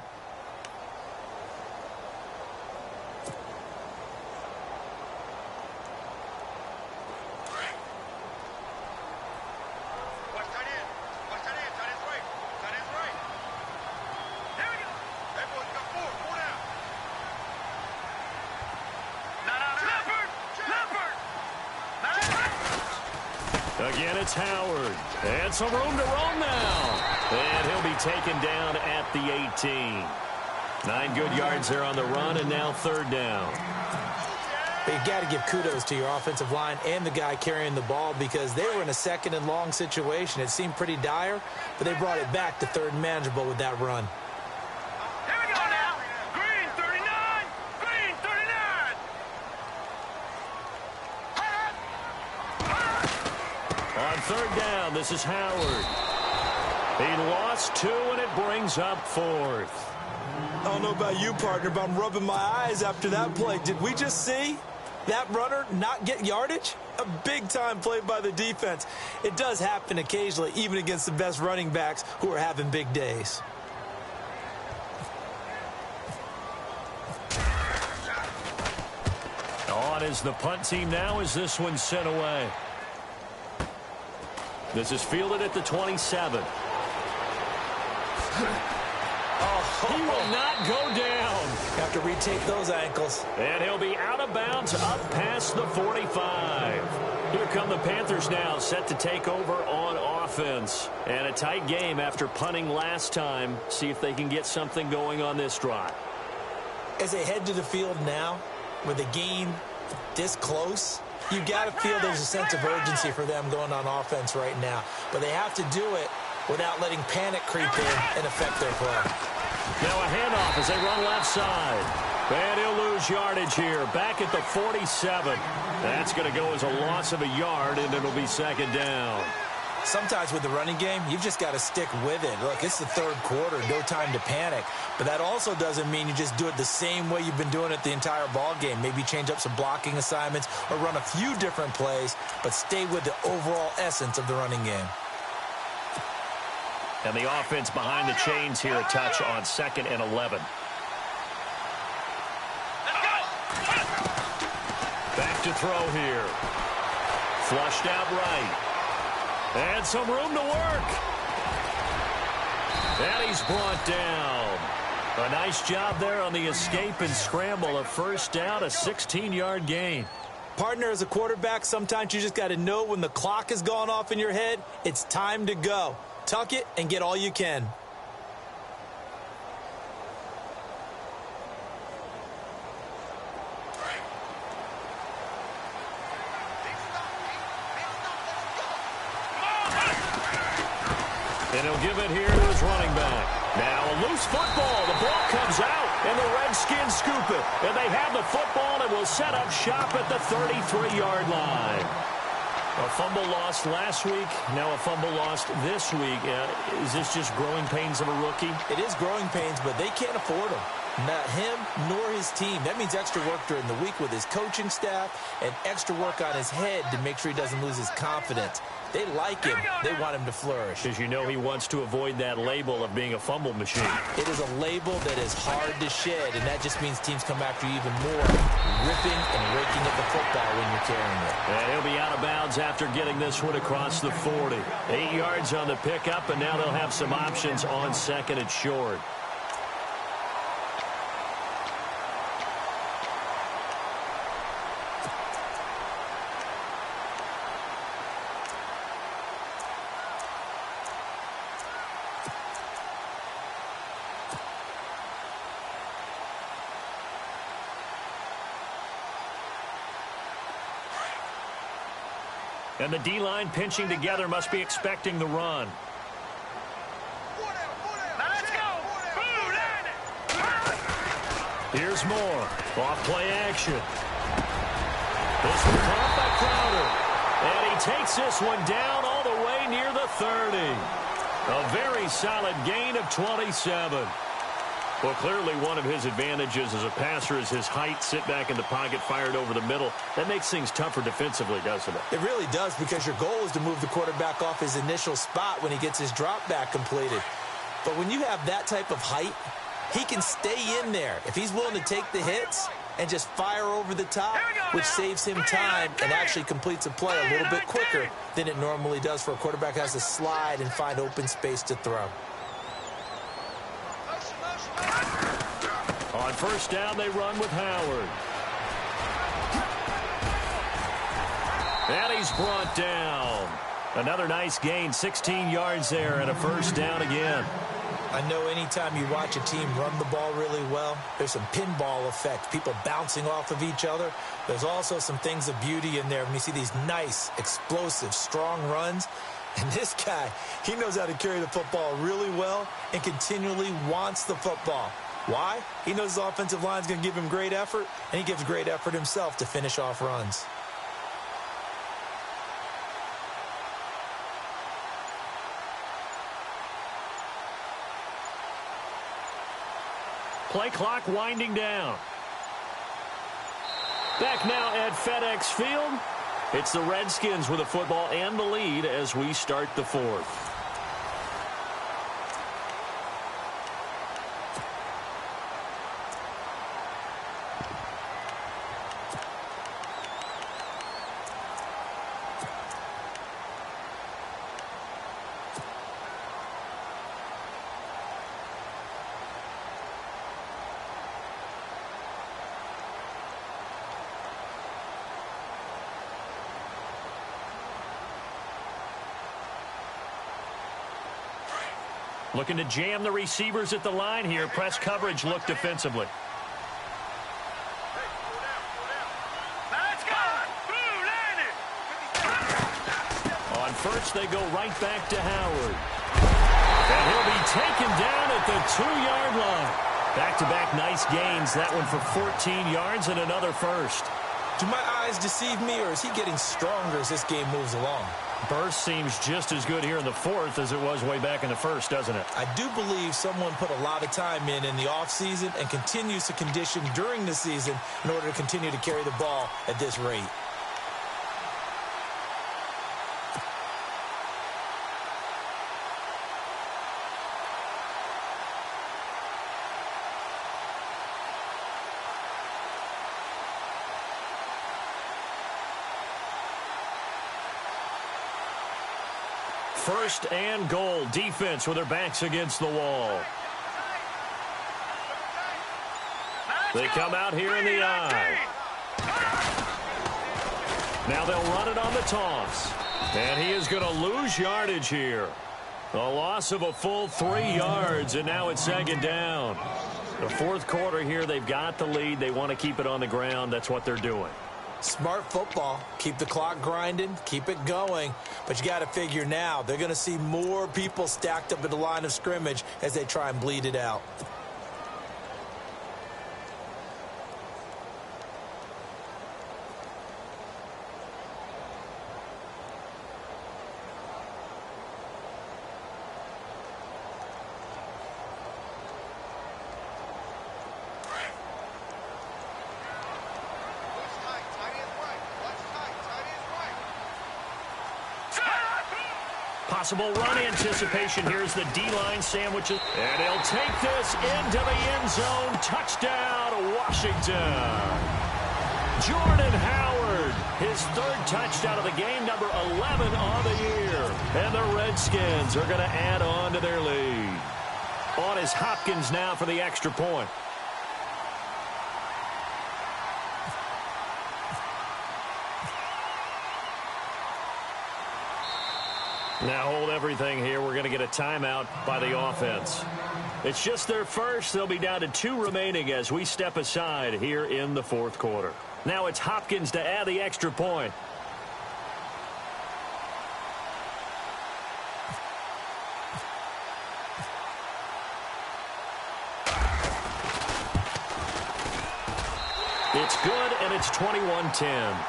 Again, it's Howard. And some room to roam now. And he'll be taken down at the 18. 9 good yards there on the run, and now 3rd down. But you've got to give kudos to your offensive line and the guy carrying the ball because they were in a 2nd and long situation. It seemed pretty dire, but they brought it back to 3rd and manageable with that run. Here we go now. Green 39. Green 39. On 3rd down, this is Howard. He lost 2, and it brings up 4th. I don't know about you, partner, but I'm rubbing my eyes after that play. Did we just see that runner not get yardage? A big-time play by the defense. It does happen occasionally, even against the best running backs who are having big days. On is the punt team now as this one's sent away. This is fielded at the 27. He will not go down. Have to retake those ankles. And he'll be out of bounds up past the 45. Here come the Panthers now, set to take over on offense. And a tight game after punting last time. See if they can get something going on this drive. As they head to the field now, with the game this close, You got to feel there's a sense of urgency for them going on offense right now. But they have to do it without letting panic creep in and affect their play. Now a handoff as they run left side. And he'll lose yardage here. Back at the 47. That's going to go as a loss of a yard, and it'll be second down. Sometimes with the running game, you've just got to stick with it. Look, it's the third quarter, no time to panic. But that also doesn't mean you just do it the same way you've been doing it the entire ball game. Maybe change up some blocking assignments or run a few different plays, but stay with the overall essence of the running game. And the offense behind the chains here, a touch on 2nd and 11. Back to throw here. Flushed out right. And some room to work. And he's brought down. A nice job there on the escape and scramble. A first down, a 16-yard gain. Partner, as a quarterback, sometimes you just got to know when the clock has gone off in your head, it's time to go. Tuck it and get all you can. And he'll give it here to his running back. Now a loose football. The ball comes out, and the Redskins scoop it. And they have the football and will set up shop at the 33-yard line. A fumble lost last week, now a fumble lost this week. Is this just growing pains of a rookie? It is growing pains, but they can't afford them. Not him nor his team. That means extra work during the week with his coaching staff and extra work on his head to make sure he doesn't lose his confidence. They like him. They want him to flourish. Because you know he wants to avoid that label of being a fumble machine. It is a label that is hard to shed, and that just means teams come after you even more, ripping and raking at the football when you're carrying it. And he'll be out of bounds after getting this one across the 40. 8 yards on the pickup, and now they'll have some options on 2nd and short. And the D-line pinching together must be expecting the run. Let's go. Here's more. Off-play action. This one caught by Crowder. And he takes this one down all the way near the 30. A very solid gain of 27. Well, clearly one of his advantages as a passer is his height. Sit back in the pocket, fired over the middle. That makes things tougher defensively, doesn't it? It really does, because your goal is to move the quarterback off his initial spot when he gets his drop back completed. But when you have that type of height, he can stay in there if he's willing to take the hits and just fire over the top, which saves him time and actually completes a play a little bit quicker than it normally does for a quarterback who has to slide and find open space to throw. On first down, they run with Howard. And he's brought down. Another nice gain, 16 yards there, and a first down again. I know anytime you watch a team run the ball really well, there's some pinball effect, people bouncing off of each other. There's also some things of beauty in there when you see these nice, explosive, strong runs. And this guy, he knows how to carry the football really well and continually wants the football. Why? He knows his offensive line is going to give him great effort, and he gives great effort himself to finish off runs. Play clock winding down. Back now at FedEx Field. It's the Redskins with the football and the lead as we start the fourth. Looking to jam the receivers at the line here. Press coverage look defensively. Let's go. which they go right back to Howard. And he'll be taken down at the 2-yard line. Back-to-back nice gains. That one for 14 yards and another first. Do my eyes deceive me, or is he getting stronger as this game moves along? Burst seems just as good here in the fourth as it was way back in the first, doesn't it? I do believe someone put a lot of time in the offseason and continues to condition during the season in order to continue to carry the ball at this rate. First and goal. Defense with their backs against the wall. They come out here in the I. Now they'll run it on the toss. And he is going to lose yardage here. A loss of a full 3 yards, and now it's second down. The fourth quarter here, they've got the lead. They want to keep it on the ground. That's what they're doing. Smart football. Keep the clock grinding. Keep it going. But you got to figure now they're going to see more people stacked up at the line of scrimmage as they try and bleed it out. Possible run anticipation. Here's the D-line sandwiches. And he'll take this into the end zone. Touchdown, Washington. Jordan Howard, his third touchdown of the game, number 11 on the year. And the Redskins are going to add on to their lead. On is Hopkins now for the extra point. Now hold everything here. We're going to get a timeout by the offense. It's just their first. They'll be down to 2 remaining as we step aside here in the fourth quarter. Now it's Hopkins to add the extra point. It's good, and it's 21-10.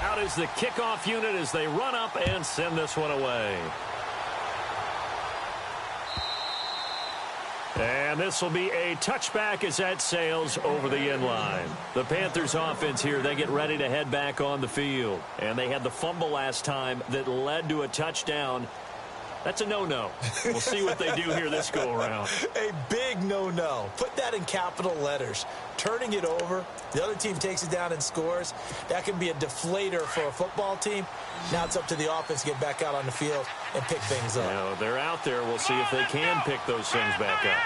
Out is the kickoff unit as they run up and send this one away. And this will be a touchback as that sails over the end line. The Panthers offense here, they get ready to head back on the field. And they had the fumble last time that led to a touchdown. That's a no-no. We'll see what they do here this go-around. A big no-no. Put that in capital letters. Turning it over, the other team takes it down and scores. That can be a deflator for a football team. Now it's up to the offense to get back out on the field and pick things up. Now, they're out there. We'll see if they can pick those things back up.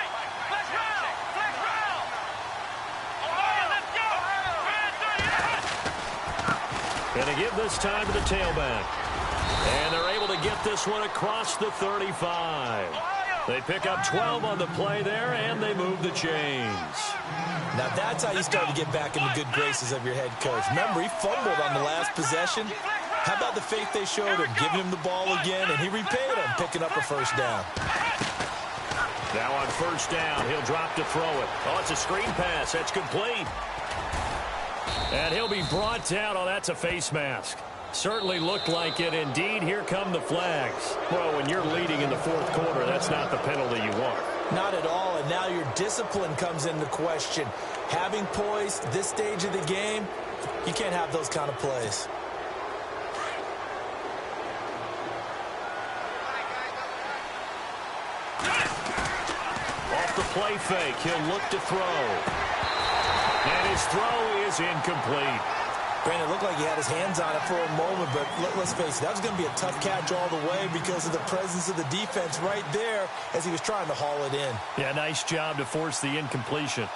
Going to give this time to the tailback. And they're able to get this one across the 35. They pick up 12 on the play there, and they move the chains. Now that's how you start to get back in the good graces of your head coach. Remember, he fumbled on the last possession. How about the faith they showed him, giving him the ball again, and he repaid him, picking up a first down. Now on first down, he'll drop to throw it. Oh, it's a screen pass. That's complete. And he'll be brought down. Oh, that's a face mask. Certainly looked like it. Indeed, here come the flags. Well, when you're leading in the fourth quarter, that's not the penalty you want. Not at all, and now your discipline comes into question. Having poise this stage of the game, you can't have those kind of plays. Off the play fake, he'll look to throw. And his throw is incomplete. Brandon, it looked like he had his hands on it for a moment, but let's face it, that was going to be a tough catch all the way because of the presence of the defense right there as he was trying to haul it in. Yeah, nice job to force the incompletion.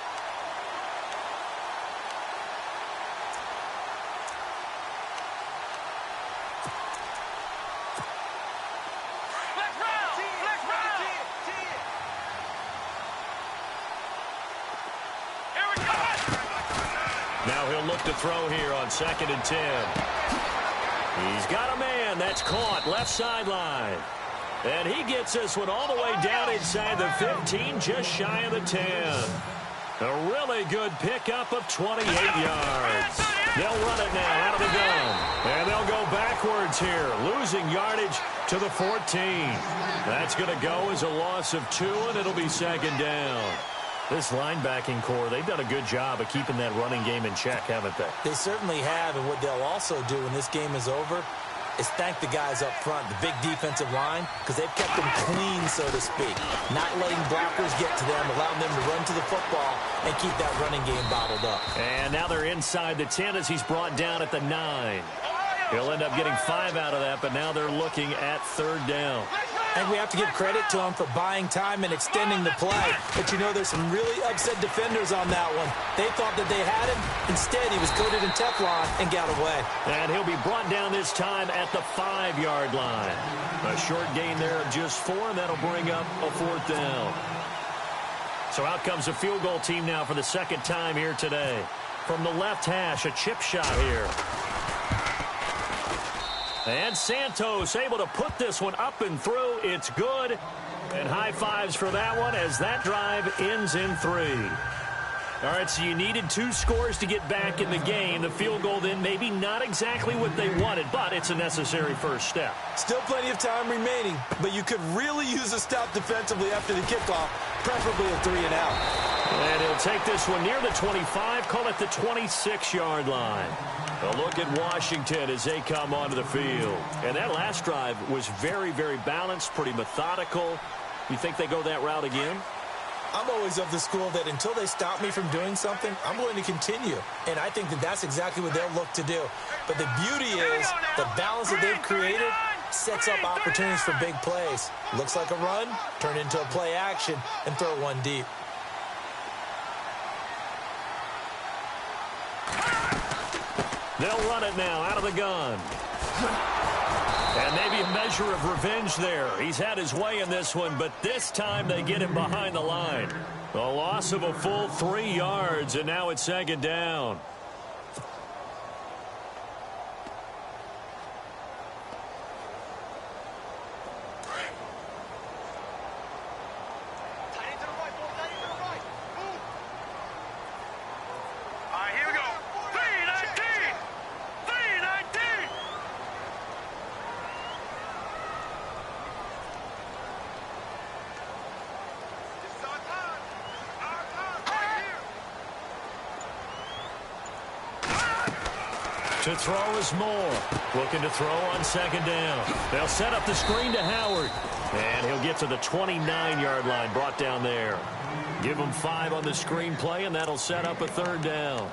Now he'll look to throw here on 2nd and 10. He's got a man. That's caught left sideline. And he gets this one all the way down inside the 15, just shy of the 10. A really good pickup of 28 yards. They'll run it now out of the gun. And they'll go backwards here, losing yardage to the 14. That's going to go as a loss of 2, and it'll be 2nd down. This linebacking core, they've done a good job of keeping that running game in check, haven't they? They certainly have, and what they'll also do when this game is over is thank the guys up front, the big defensive line, because they've kept them clean, so to speak. Not letting blockers get to them, allowing them to run to the football and keep that running game bottled up. And now they're inside the 10 as he's brought down at the 9. He'll end up getting 5 out of that, but now they're looking at 3rd down. I think we have to give credit to him for buying time and extending the play. But, you know, there's some really upset defenders on that one. They thought that they had him. Instead, he was coated in Teflon and got away. And he'll be brought down this time at the 5-yard line. A short gain there of just 4, and that'll bring up a 4th down. So out comes a field goal team now for the 2nd time here today. From the left hash, a chip shot here. And Santos able to put this one up and through. It's good. And high fives for that one as that drive ends in 3. All right, so you needed 2 scores to get back in the game. The field goal then maybe not exactly what they wanted, but it's a necessary first step. Still plenty of time remaining, but you could really use a stop defensively after the kickoff, preferably a 3 and out. And he'll take this one near the 25, call it the 26-yard line. A look at Washington as they come onto the field. And that last drive was very, very balanced, pretty methodical. You think they go that route again? I'm always of the school that until they stop me from doing something, I'm going to continue. And I think that that's exactly what they'll look to do. But the beauty is the balance that they've created sets up opportunities for big plays. Looks like a run, turn into a play action, and throw one deep. They'll run it now out of the gun. And maybe a measure of revenge there. He's had his way in this one, but this time they get him behind the line. A loss of a full 3 yards, and now it's 2nd down. To throw is Moore. Looking to throw on 2nd down. They'll set up the screen to Howard. And he'll get to the 29-yard line, brought down there. Give him 5 on the screenplay, and that'll set up a 3rd down.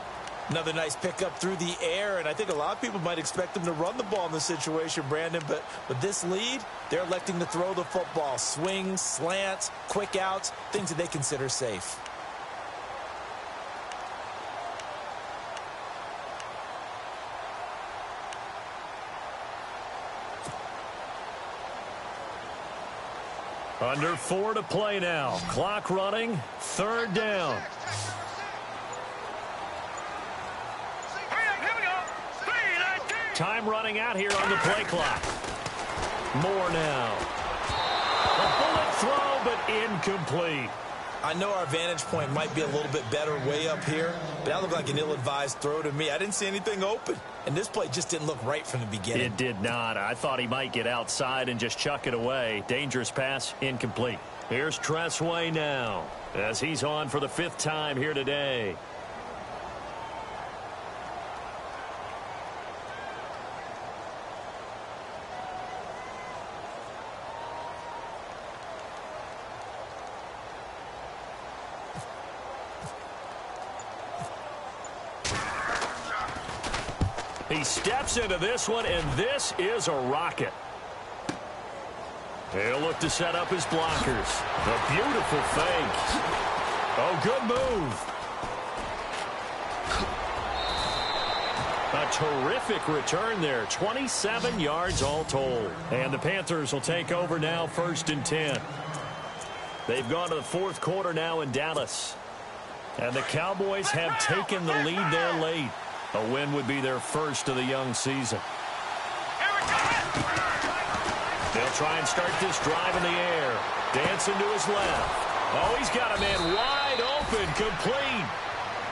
Another nice pickup through the air, and I think a lot of people might expect them to run the ball in this situation, Brandon, but with this lead, they're electing to throw the football. Swings, slants, quick outs, things that they consider safe. Under 4 to play now. Clock running. 3rd down. Time running out here on the play clock. Moore now. A bullet throw, but incomplete. I know our vantage point might be a little bit better way up here, but that looked like an ill-advised throw to me. I didn't see anything open, and this play just didn't look right from the beginning. It did not. I thought he might get outside and just chuck it away. Dangerous pass, incomplete. Here's Tressway now as he's on for the 5th time here today. He steps into this one, and this is a rocket. He'll look to set up his blockers. A beautiful fake. Oh, good move. A terrific return there. 27 yards all told. And the Panthers will take over now, 1st and 10. They've gone to the 4th quarter now in Dallas. And the Cowboys have taken the lead there late. A win would be their first of the young season. They'll try and start this drive in the air. Dancing to his left. Oh, he's got a man wide open, complete.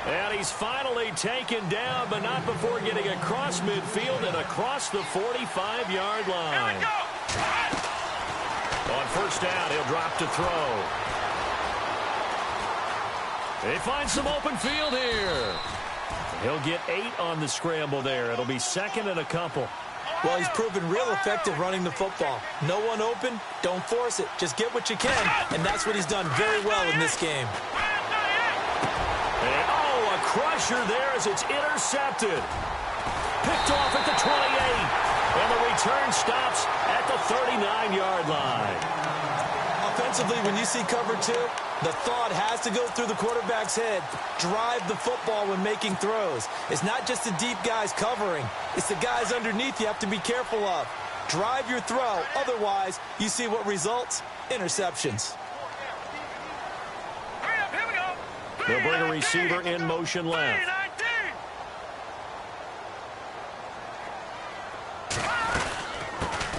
And he's finally taken down, but not before getting across midfield and across the 45-yard line. On 1st down, he'll drop to throw. They find some open field here. He'll get 8 on the scramble there. It'll be 2nd and a couple. Well, he's proven real effective running the football. No one open, don't force it. Just get what you can, and that's what he's done very well in this game. And, oh, a crusher there as it's intercepted. Picked off at the 28. And the return stops at the 39-yard line. Offensively, when you see cover 2, the thought has to go through the quarterback's head. Drive the football when making throws. It's not just the deep guys covering. It's the guys underneath you have to be careful of. Drive your throw. Otherwise, you see what results? Interceptions. They'll bring a receiver in motion left.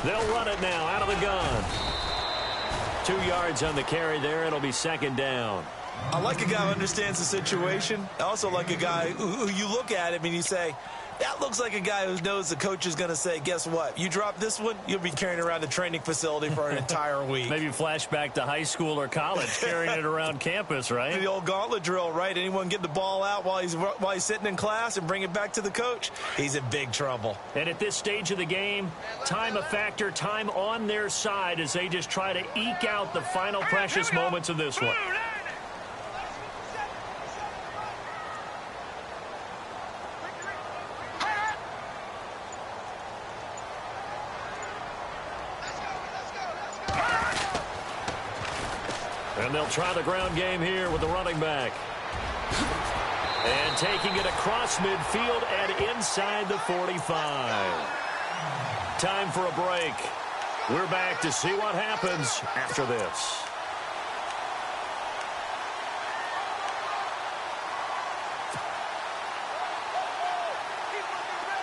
They'll run it now out of the gun. 2 yards on the carry there. It'll be 2nd down. I like a guy who understands the situation. I also like a guy who you look at him and you say, that looks like a guy who knows the coach is going to say, guess what? You drop this one, you'll be carrying around the training facility for an entire week. Maybe flashback to high school or college, carrying it around campus, right? The old gauntlet drill, right? Anyone get the ball out while he's sitting in class and bring it back to the coach? He's in big trouble. And at this stage of the game, time a factor, time on their side as they just try to eke out the final precious moments of this one. And they'll try the ground game here with the running back. And taking it across midfield and inside the 45. Time for a break. We're back to see what happens after this.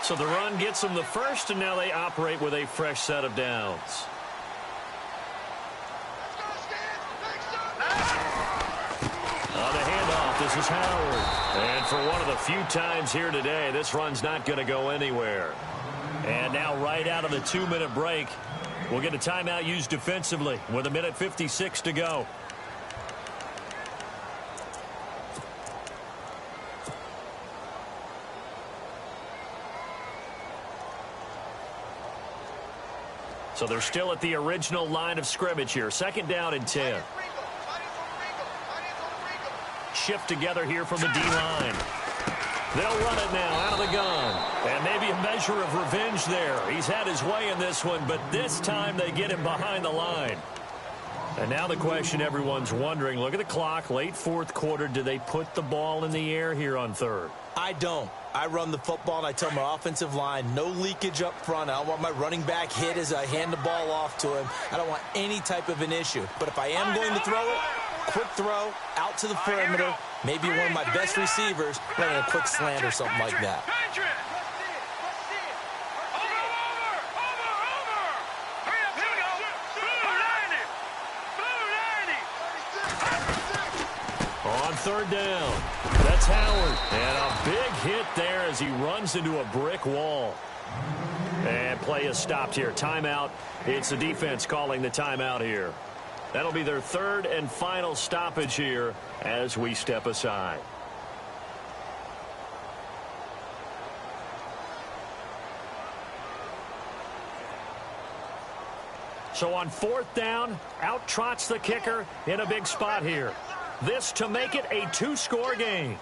So the run gets them the first, and now they operate with a fresh set of downs. On the handoff, this is Howard. And for one of the few times here today, this run's not going to go anywhere. And now right out of the 2-minute break, we'll get a timeout used defensively with 1:56 to go. So they're still at the original line of scrimmage here. 2nd down and 10. Shift together here from the D-line. They'll run it now out of the gun. And maybe a measure of revenge there. He's had his way in this one, but this time they get him behind the line. And now the question everyone's wondering, look at the clock, late 4th quarter. Do they put the ball in the air here on 3rd? I don't. I run the football, and I tell my offensive line, no leakage up front. I don't want my running back hit as I hand the ball off to him. I don't want any type of an issue. But if I am going to throw it, quick throw, out to the perimeter, maybe one of my best receivers running a quick slant or something like that. On 3rd down, that's Howard. And a big hit there as he runs into a brick wall. And play is stopped here. Timeout. It's the defense calling the timeout here. That'll be their 3rd and final stoppage here as we step aside. So on 4th down, out trots the kicker in a big spot here. This to make it a 2-score game.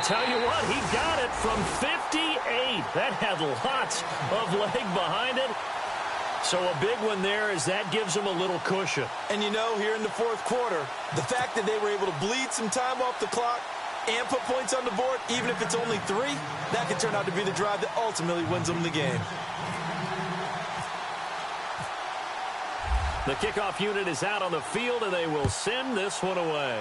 tell you what, he got it from 58. That had lots of leg behind it. So a big one there as that gives them a little cushion. And you know, here in the fourth quarter, the fact that they were able to bleed some time off the clock and put points on the board, even if it's only 3, that could turn out to be the drive that ultimately wins them the game. The kickoff unit is out on the field, and they will send this one away.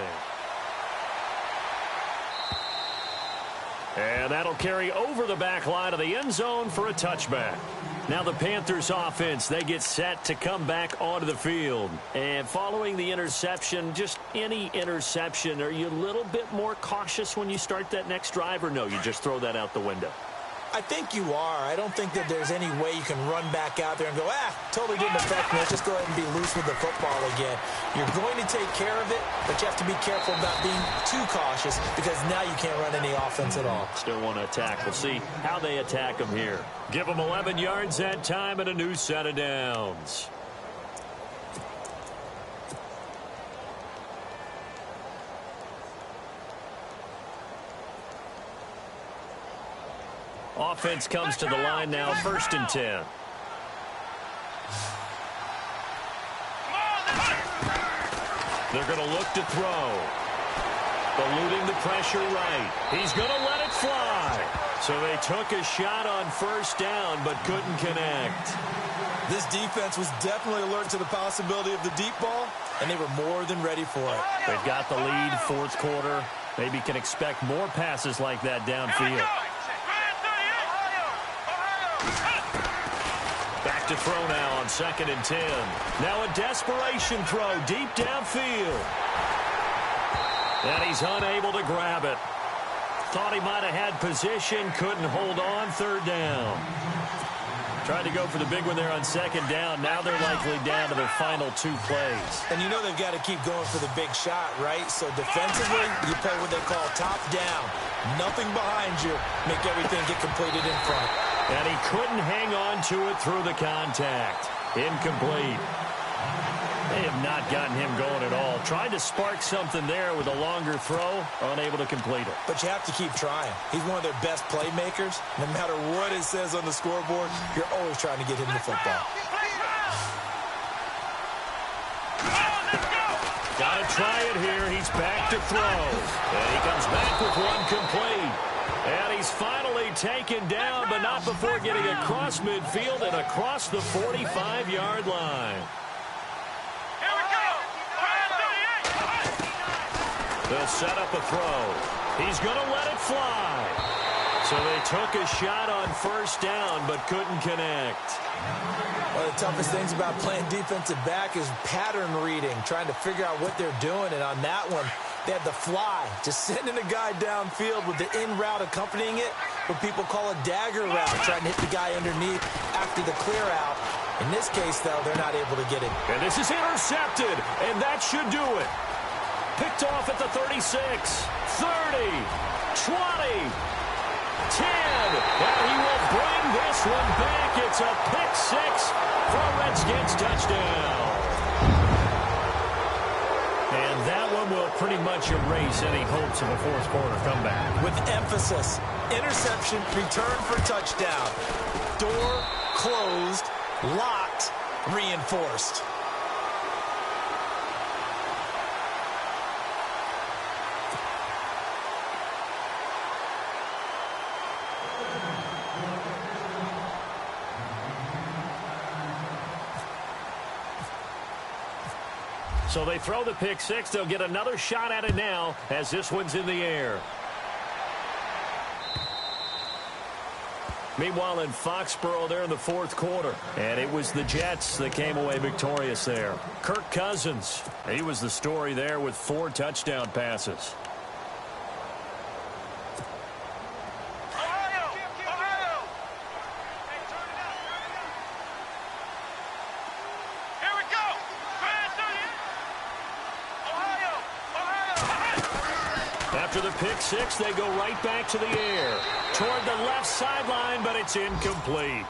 And that'll carry over the back line of the end zone for a touchback. Now the Panthers offense, they get set to come back onto the field. And following the interception, just any interception, are you a little bit more cautious when you start that next drive, or no, you just throw that out the window? I think you are. I don't think that there's any way you can run back out there and go, totally didn't affect me. Let's just go ahead and be loose with the football again. You're going to take care of it, but you have to be careful about being too cautious because now you can't run any offense at all. Still want to attack. We'll see how they attack them here. Give them 11 yards that time and a new set of downs. Offense comes to the line now, 1st and 10. They're going to look to throw. Eluding the pressure right. He's going to let it fly. So they took a shot on 1st down, but couldn't connect. This defense was definitely alert to the possibility of the deep ball, and they were more than ready for it. They've got the lead, 4th quarter. Maybe can expect more passes like that downfield. Back to throw now on 2nd and 10. Now a desperation throw deep downfield. And he's unable to grab it. Thought he might have had position, couldn't hold on, 3rd down. Tried to go for the big one there on 2nd down. Now they're likely down to their final 2 plays. And you know they've got to keep going for the big shot, right? So defensively, you play what they call top down. Nothing behind you. Make everything get completed in front. And he couldn't hang on to it through the contact. Incomplete. They have not gotten him going at all. Tried to spark something there with a longer throw, unable to complete it. But you have to keep trying. He's one of their best playmakers. No matter what it says on the scoreboard, you're always trying to get him the football. Got to try it here. He's back to throw. And he comes back with one complete. And he's finally taken down, but not before getting across midfield and across the 45-yard line. Here we go. They'll set up a throw. He's going to let it fly. So they took a shot on 1st down, but couldn't connect. One of the toughest things about playing defensive back is pattern reading, trying to figure out what they're doing. And on that one, they had the fly, just sending a guy downfield with the in route accompanying it, what people call a dagger route, trying to hit the guy underneath after the clear out. In this case, though, they're not able to get it. And this is intercepted, and that should do it. Picked off at the 36, 30, 20, 10. And he will bring this one back. It's a pick 6 for a Redskins touchdown. And that one will pretty much erase any hopes of a 4th quarter comeback. With emphasis, interception, return for touchdown. Door closed, locked, reinforced. So they throw the pick 6. They'll get another shot at it now as this one's in the air. Meanwhile, in Foxborough, they're in the 4th quarter. And it was the Jets that came away victorious there. Kirk Cousins, he was the story there with 4 touchdown passes. After the pick 6, they go right back to the air. Toward the left sideline, but it's incomplete.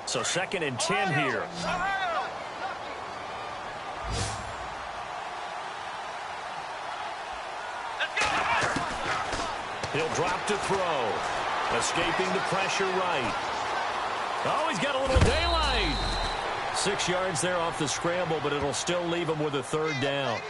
So 2nd and 10 here. He'll drop to throw. Escaping the pressure right. Oh, he's got a little daylight. 6 yards there off the scramble, but it'll still leave him with a 3rd down.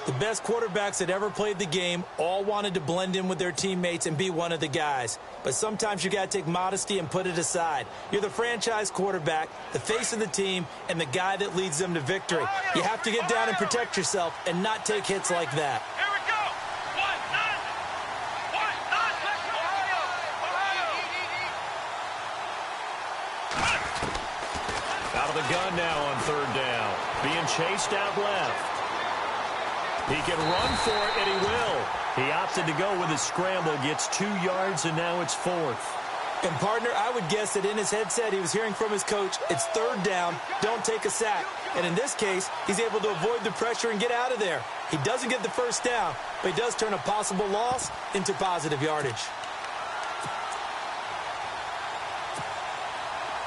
The best quarterbacks that ever played the game all wanted to blend in with their teammates and be one of the guys. But sometimes you got to take modesty and put it aside. You're the franchise quarterback, the face of the team, and the guy that leads them to victory. You have to get down and protect yourself and not take hits like that. Here we go. 1-9. Out of the gun now on 3rd down. Being chased out left. He can run for it, and he will. He opted to go with his scramble, gets 2 yards, and now it's 4th. And, partner, I would guess that in his headset he was hearing from his coach, it's 3rd down, don't take a sack. And in this case, he's able to avoid the pressure and get out of there. He doesn't get the 1st down, but he does turn a possible loss into positive yardage.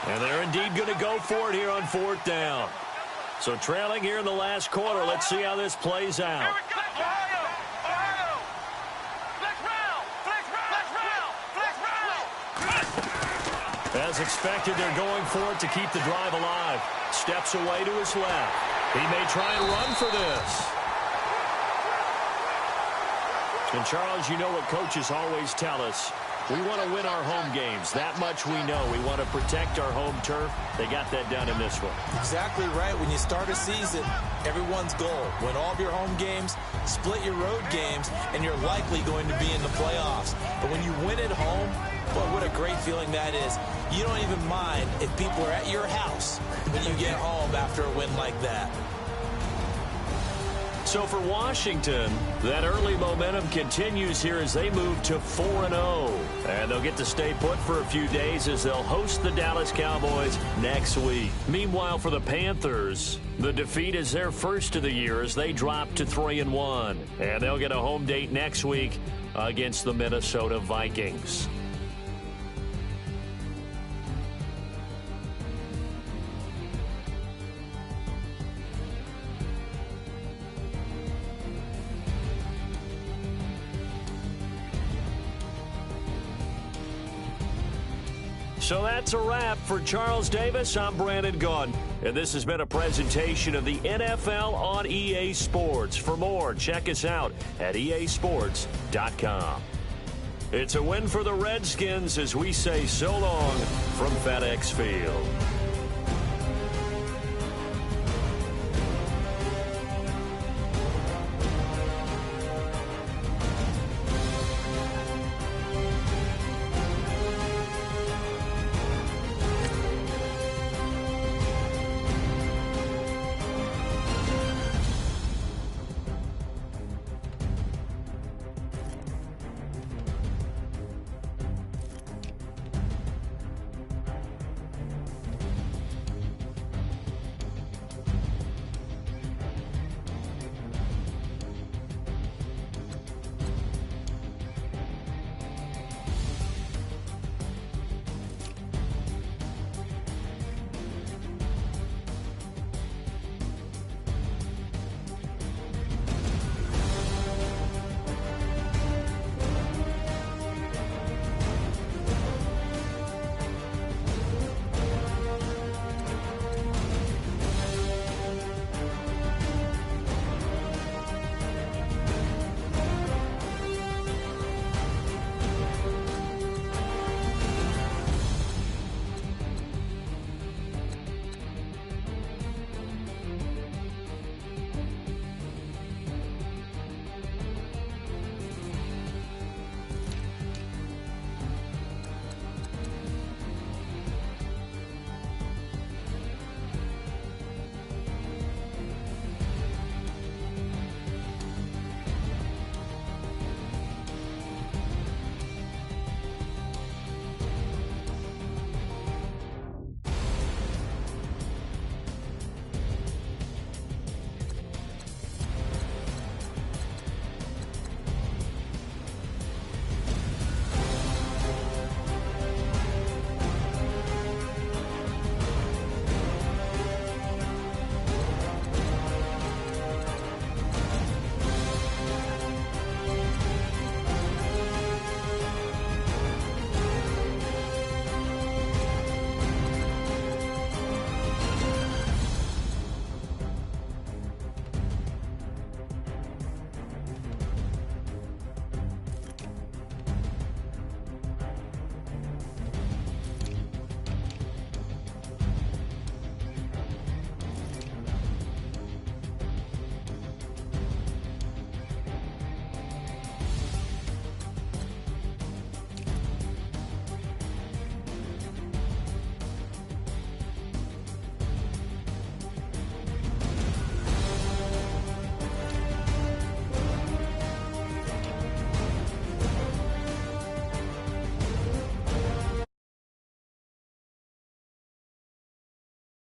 And they're indeed going to go for it here on 4th down. So trailing here in the last quarter. Let's see how this plays out. Here we go. Ohio. Flex round. As expected, they're going for it to keep the drive alive. Steps away to his left. He may try and run for this. And, Charles, you know what coaches always tell us. We want to win our home games. That much we know. We want to protect our home turf. They got that done in this one. Exactly right. When you start a season, everyone's goal, win all of your home games, split your road games, and you're likely going to be in the playoffs. But when you win at home, boy, what a great feeling that is. You don't even mind if people are at your house when you get home after a win like that. So for Washington, that early momentum continues here as they move to 4-0. And they'll get to stay put for a few days as they'll host the Dallas Cowboys next week. Meanwhile, for the Panthers, the defeat is their first of the year as they drop to 3-1. And they'll get a home date next week against the Minnesota Vikings. So that's a wrap. For Charles Davis, I'm Brandon Gaudin, and this has been a presentation of the NFL on EA Sports. For more, check us out at easports.com. It's a win for the Redskins as we say so long from FedEx Field.